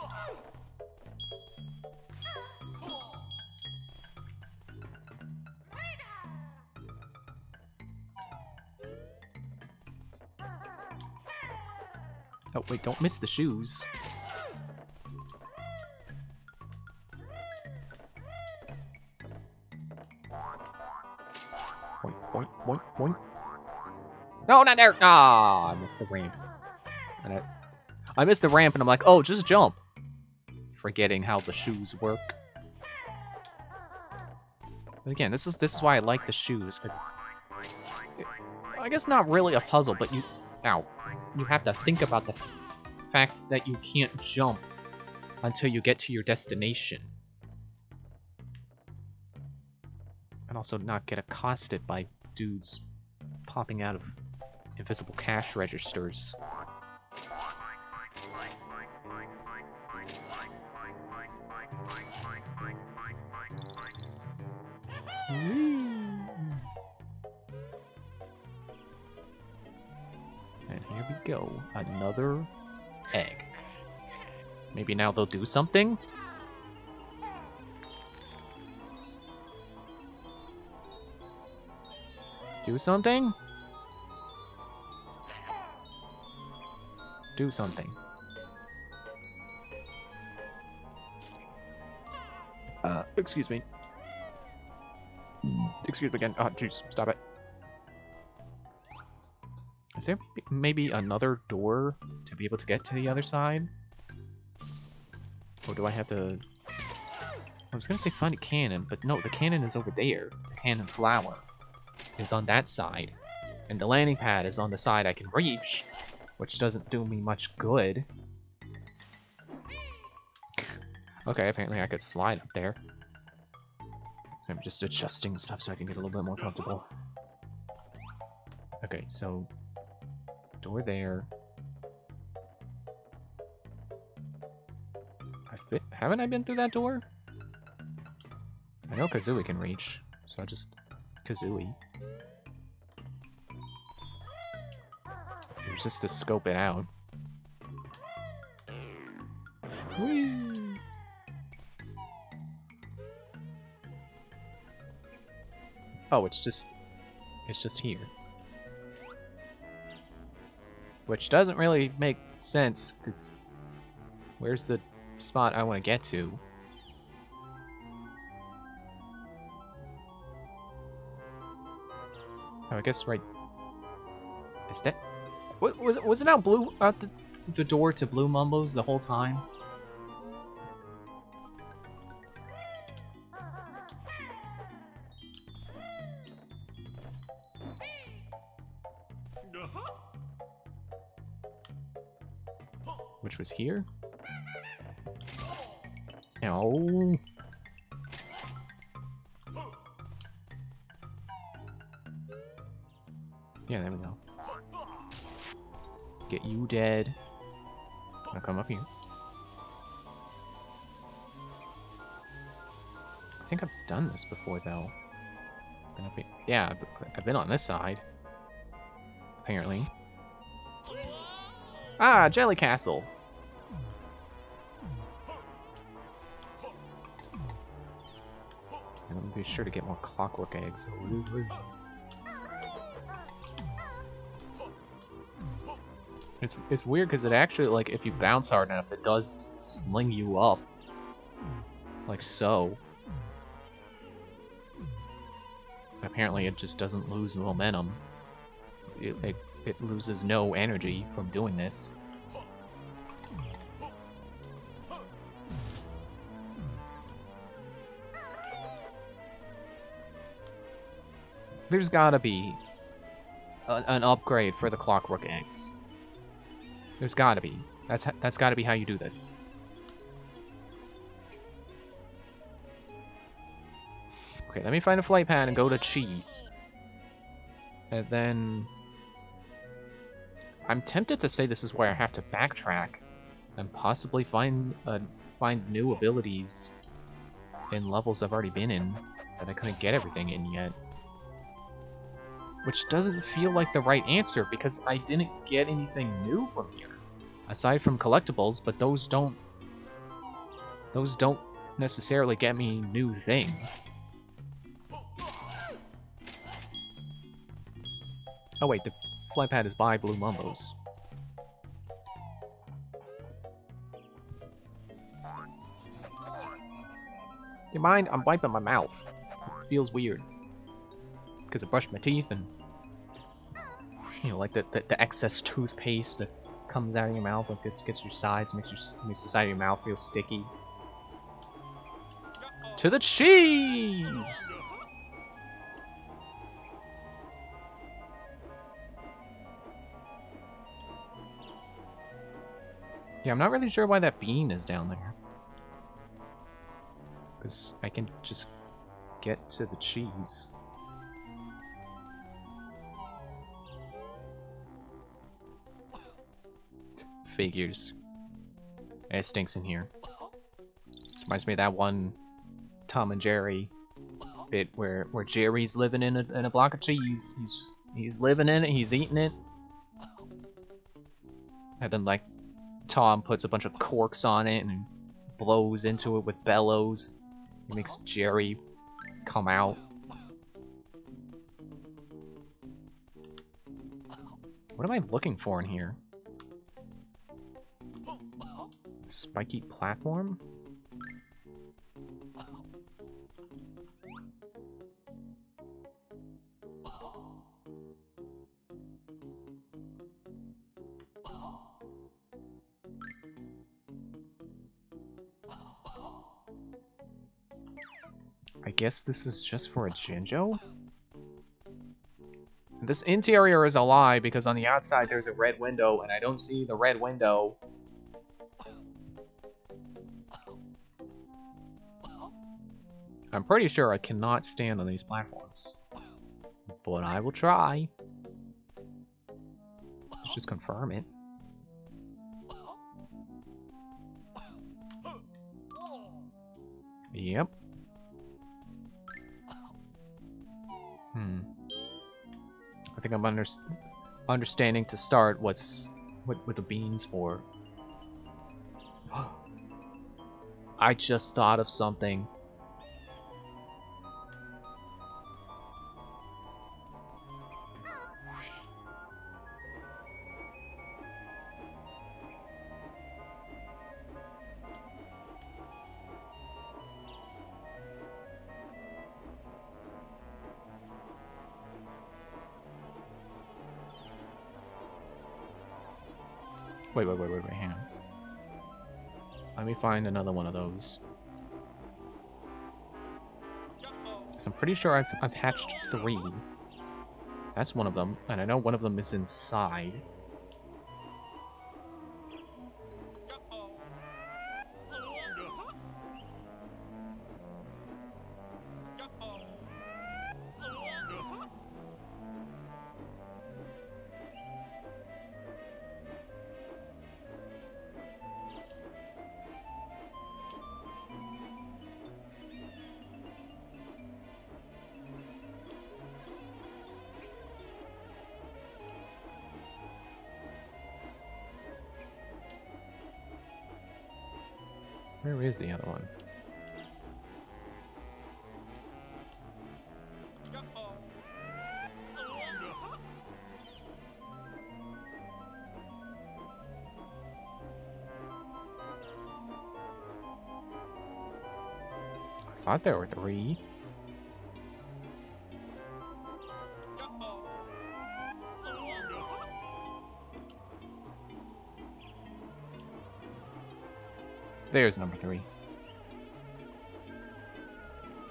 Oh, wait, don't miss the shoes. Boink, boink, boink, boink. No, not there! Ah, I missed the ramp. And I missed the ramp, and I'm like, oh, just jump. Forgetting how the shoes work. But again, this is why I like the shoes, because it's... I guess not really a puzzle, but you... Ow. You have to think about the fact that you can't jump until you get to your destination. And also not get accosted by dudes popping out of invisible cash registers. And here we go. Another egg. Maybe now they'll do something? Do something? Do something. Excuse me. Excuse me again. Oh, jeez, stop it. Is there maybe another door to be able to get to the other side? Or do I have to... I was gonna say find a cannon, but no, the cannon is over there. The cannon flower is on that side. And the landing pad is on the side I can reach, which doesn't do me much good. Okay, apparently I could slide up there. So I'm just adjusting stuff so I can get a little bit more comfortable. Okay, so... door there. Haven't I been through that door? I know Kazooie can reach, so I just... Kazooie. Just to scope it out. Whee! Oh, it's just here. Which doesn't really make sense, because where's the spot I want to get to? Oh, I guess right... Is that... Was it out blue out the door to Blue Mumbo's the whole time? which was here. Oh. Yeah, there we go. Get you dead. Now come up here. I think I've done this before, though. Been up here. Yeah, I've been on this side. Apparently. Ah, Jelly Castle. And let me be sure to get more clockwork eggs. It's weird because it actually, like, if you bounce hard enough, it does sling you up. Like so. Apparently it just doesn't lose momentum. It loses no energy from doing this. There's gotta be an upgrade for the clockwork eggs. There's gotta be. That's gotta be how you do this. Okay, let me find a flight pad and go to cheese. And then... I'm tempted to say this is where I have to backtrack and possibly find new abilities in levels I've already been in that I couldn't get everything in yet. Which doesn't feel like the right answer because I didn't get anything new from here. Aside from collectibles, but those don't necessarily get me new things. Oh wait, the flight pad is by Blue Mumbos. You mind? I'm wiping my mouth. It feels weird. Because I brushed my teeth and... You know, like the excess toothpaste that comes out of your mouth, like it gets your sides, makes the side of your mouth feel sticky. To the cheese! Yeah, I'm not really sure why that bean is down there. Because I can just get to the cheese. Figures. It stinks in here. This reminds me of that one Tom and Jerry bit where Jerry's living in a block of cheese. He's living in it, he's eating it. And then like Tom puts a bunch of corks on it and blows into it with bellows. He makes Jerry come out. What am I looking for in here? Spiky platform? I guess this is just for a Jinjo? This interior is a lie because on the outside there's a red window and I don't see the red window. I'm pretty sure I cannot stand on these platforms. But I will try. Let's just confirm it. Yep. I think I'm understanding to start what the beans for. I just thought of something. Wait, hang on. Let me find another one of those. So I'm pretty sure I've hatched 3. That's one of them, and I know one of them is inside. Where is the other one? I thought there were 3. There's number 3.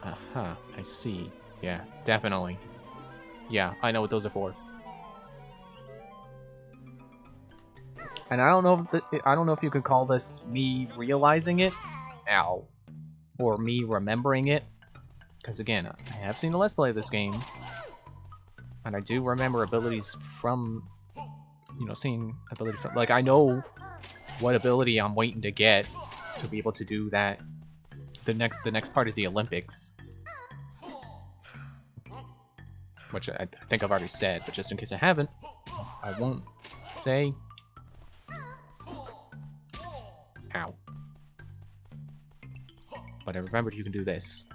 Aha, I see. Yeah, definitely. Yeah, I know what those are for. And I don't know if I don't know if you could call this me realizing it, or me remembering it, because again, I have seen the Let's Play of this game, and I do remember abilities from, you know, seeing ability from, like, I know what ability I'm waiting to get to be able to do that, the next part of the Olympics, which I think I've already said, but just in case I haven't, I won't say. Ow. But I remembered you can do this.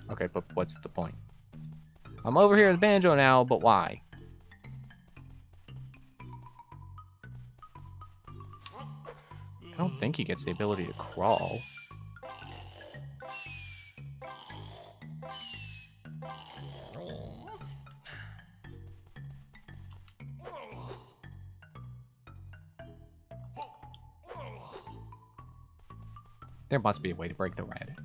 Okay, but what's the point? I'm over here with Banjo now, but why? I don't think he gets the ability to crawl. There must be a way to break the red.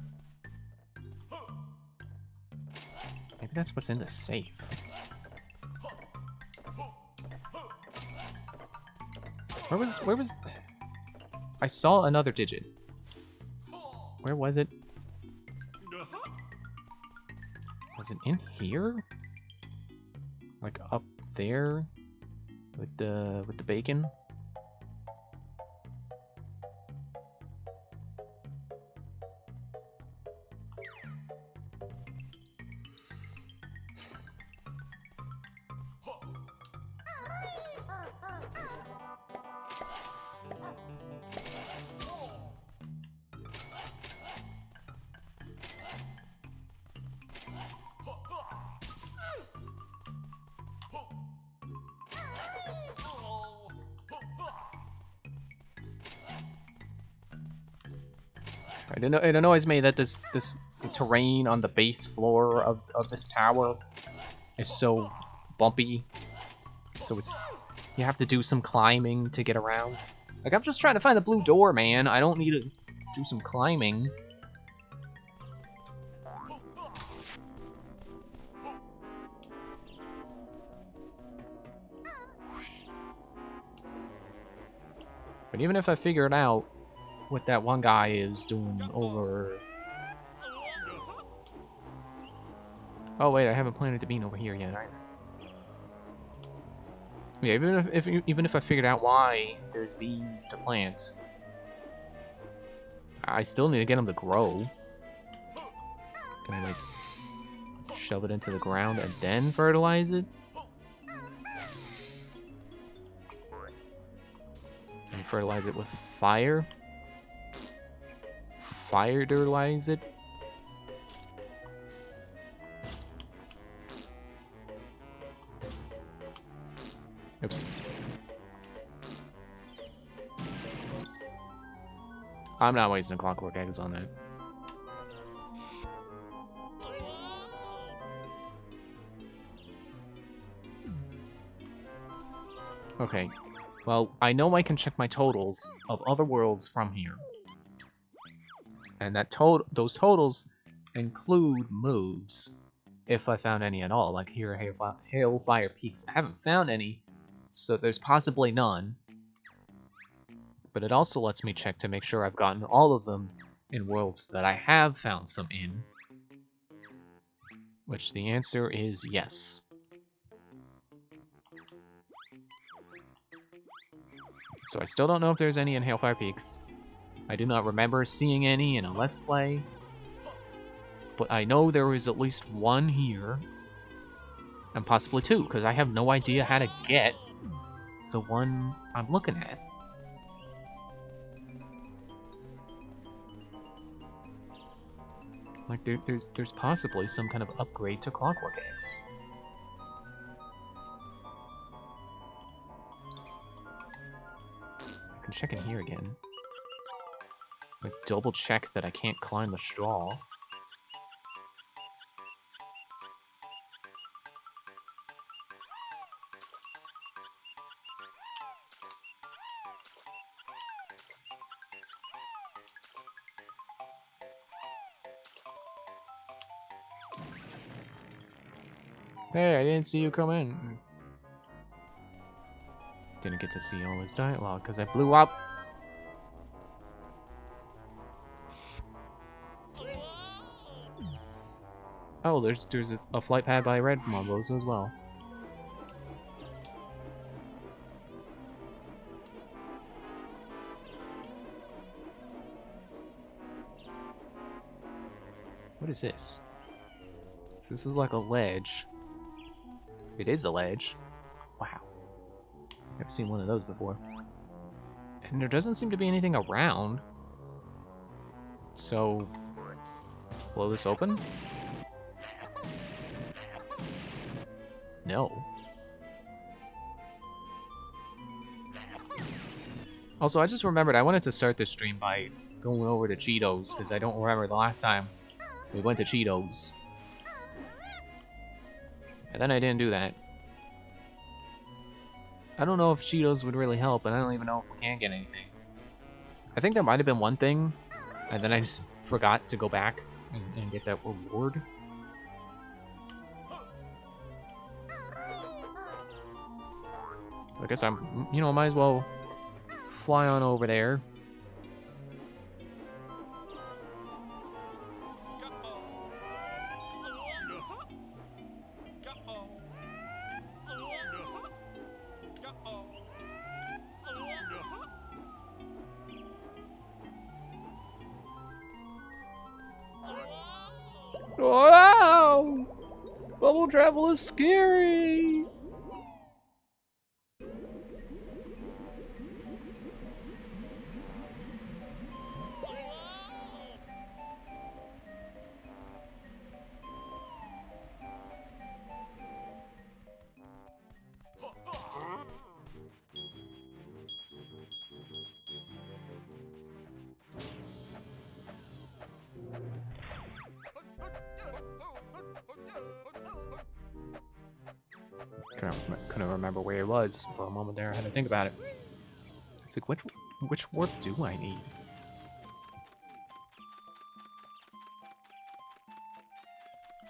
Maybe that's what's in the safe. Where was... I saw another digit. Where was it? Was it in here? Like up there? With the bacon? It annoys me that the terrain on the base floor of this tower is so bumpy. So you have to do some climbing to get around. Like, I'm just trying to find the blue door, man. I don't need to do some climbing. But even if I figure it out, what that one guy is doing over... Oh wait, I haven't planted the bean over here yet either. Yeah, even if I figured out why there's beans to plant, I still need to get them to grow. Can I like shove it into the ground and then fertilize it? And fertilize it with fire? Fire fertilize it? Oops. I'm not wasting clockwork eggs on that. Okay. Well, I know I can check my totals of other worlds from here. And those totals include moves, if I found any at all. Like here, Hailfire Peaks. I haven't found any, so there's possibly none. But it also lets me check to make sure I've gotten all of them in worlds that I have found some in. Which the answer is yes. So I still don't know if there's any in Hailfire Peaks. I do not remember seeing any in a Let's Play. But I know there is at least one here. And possibly two, because I have no idea how to get the one I'm looking at. Like, there's possibly some kind of upgrade to Clockwork Eggs. I can check in here again. Like, double check that I can't climb the straw. Hey, I didn't see you come in. Didn't get to see all his dialogue because I blew up. Oh, there's a flight pad by Red Mombos as well. What is this? So this is like a ledge. It is a ledge. Wow. Never seen one of those before. And there doesn't seem to be anything around. So, blow this open? No. Also, I just remembered I wanted to start this stream by going over to Cheetos, because I don't remember the last time we went to Cheetos. And then I didn't do that. I don't know if Cheetos would really help, and I don't even know if we can get anything. I think there might have been one thing, and then I just forgot to go back and get that reward. I guess I'm, you know, might as well fly on over there. Wow! Bubble travel is scary! Couldn't remember where it was for a moment there. I had to think about it. It's like, which warp do I need?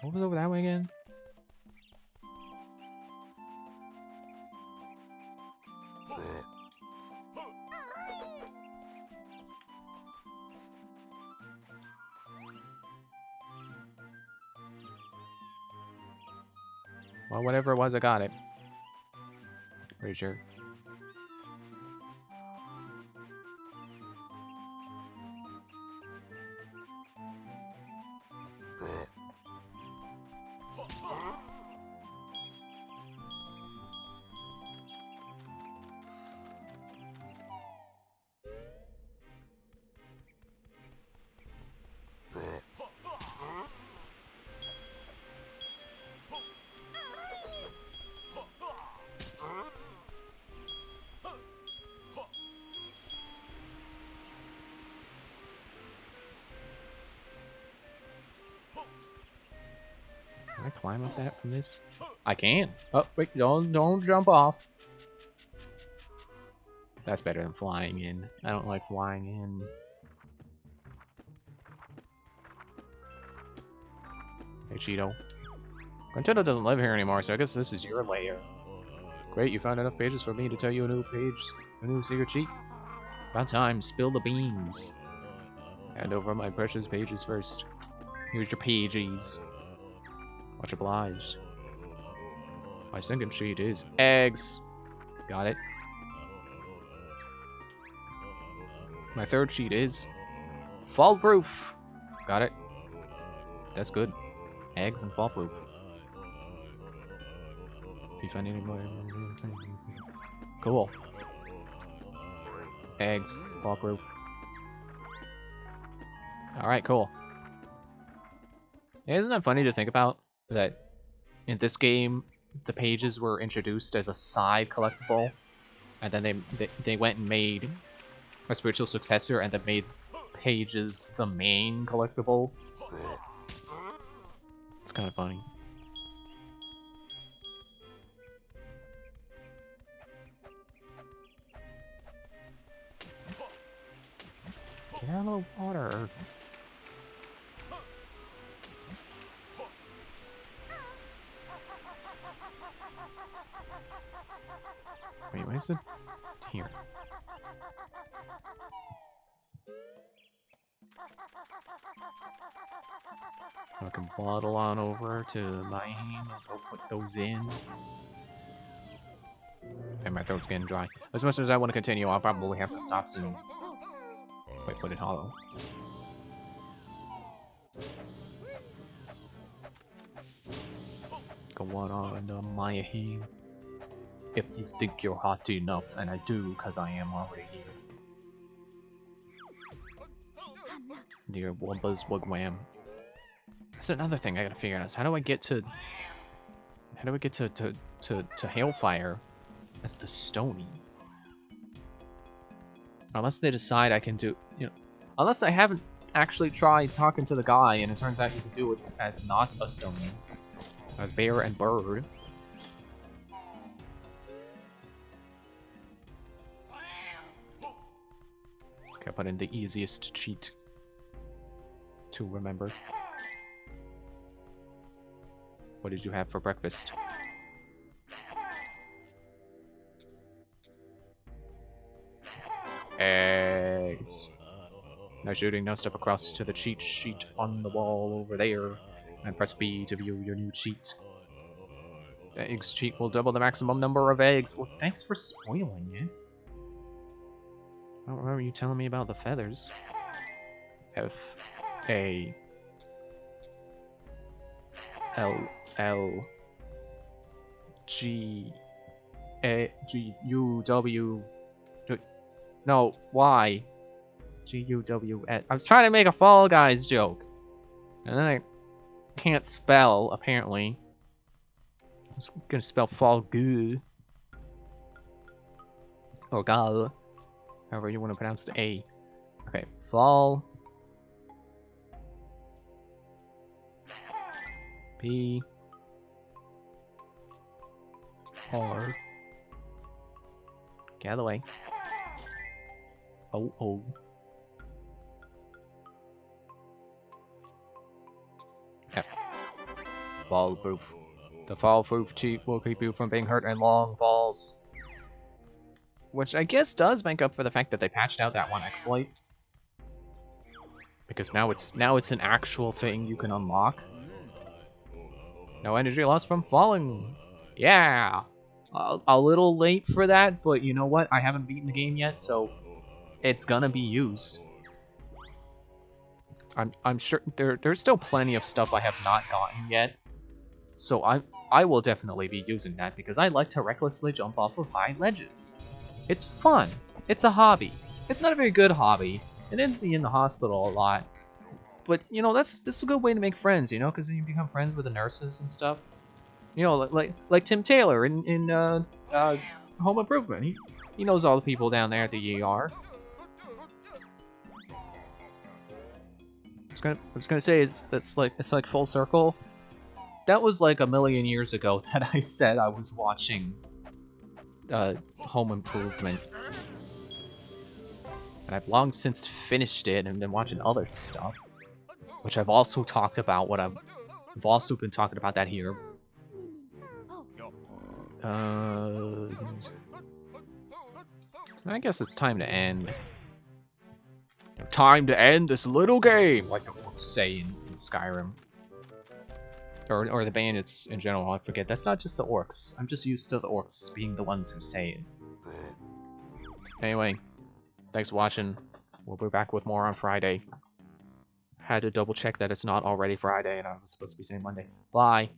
What was over that way again? Well, whatever it was, I got it. Pretty sure. Can I climb up that from this? I can. Oh, wait, don't jump off. That's better than flying in. I don't like flying in. Hey, Cheeto. Nintendo doesn't live here anymore, so I guess this is your lair. Great, you found enough pages for me to tell you a new secret cheat. About time, spill the beans. Hand over my precious pages first. Here's your pages. Much obliged. My second sheet is eggs. Got it. My third sheet is fall proof. Got it. That's good. Eggs and fall proof. If you find any more, cool. Eggs, fall proof. All right, cool. Isn't that funny to think about? That in this game, the pages were introduced as a side collectible, and then they went and made a spiritual successor, and then made pages the main collectible. It's kind of funny. Get out of the water. Wait, why is it here? I can waddle on over to my hand and go put those in. And my throat's getting dry. As much as I want to continue, I'll probably have to stop soon. Wait, put it hollow. Go on my hand. If you think you're hot enough, and I do, because I am already here. Dear Wumba's Wigwam. That's another thing I gotta figure out is how do I get to Hailfire as the Stony? Unless they decide I can do, unless I haven't actually tried talking to the guy and it turns out you can do it as not a Stony, as Bear and Bird. Okay, I put in the easiest cheat to remember. What did you have for breakfast? Eggs. No shooting, no step across to the cheat sheet on the wall over there. And press B to view your new cheat. The eggs cheat will double the maximum number of eggs. Well, thanks for spoiling it. I don't remember you telling me about the feathers. F A L L G A G U W. No, Y G U W S. I was trying to make a Fall Guys joke, and then I can't spell apparently. I was gonna spell Fall Goo or Gal, however you want to pronounce the A. Okay, Fall. P R. Get out of the way. Oh. F. Fall proof. The fall proof cheat will keep you from being hurt in long falls. Which I guess does make up for the fact that they patched out that one exploit. Because now it's an actual thing you can unlock. No energy loss from falling. Yeah. A little late for that, but you know what? I haven't beaten the game yet, so it's gonna be used. I'm sure there's still plenty of stuff I have not gotten yet. So I will definitely be using that because I like to recklessly jump off of high ledges. It's fun. It's a hobby. It's not a very good hobby. It ends me in the hospital a lot. But, this is a good way to make friends, because you become friends with the nurses and stuff. Like Tim Taylor in Home Improvement. He knows all the people down there at the ER. I was gonna say it's like full circle. That was like a million years ago that I said I was watching Home Improvement. And I've long since finished it and been watching other stuff. Which I've also talked about I've also been talking about that here. I guess it's time to end. time to end this little game, like the orcs say in Skyrim. Or the bandits in general, I forget. That's not just the orcs. I'm just used to the orcs being the ones who say it. Anyway, thanks for watching. We'll be back with more on Friday. Had to double check that it's not already Friday and I was supposed to be saying Monday. Bye.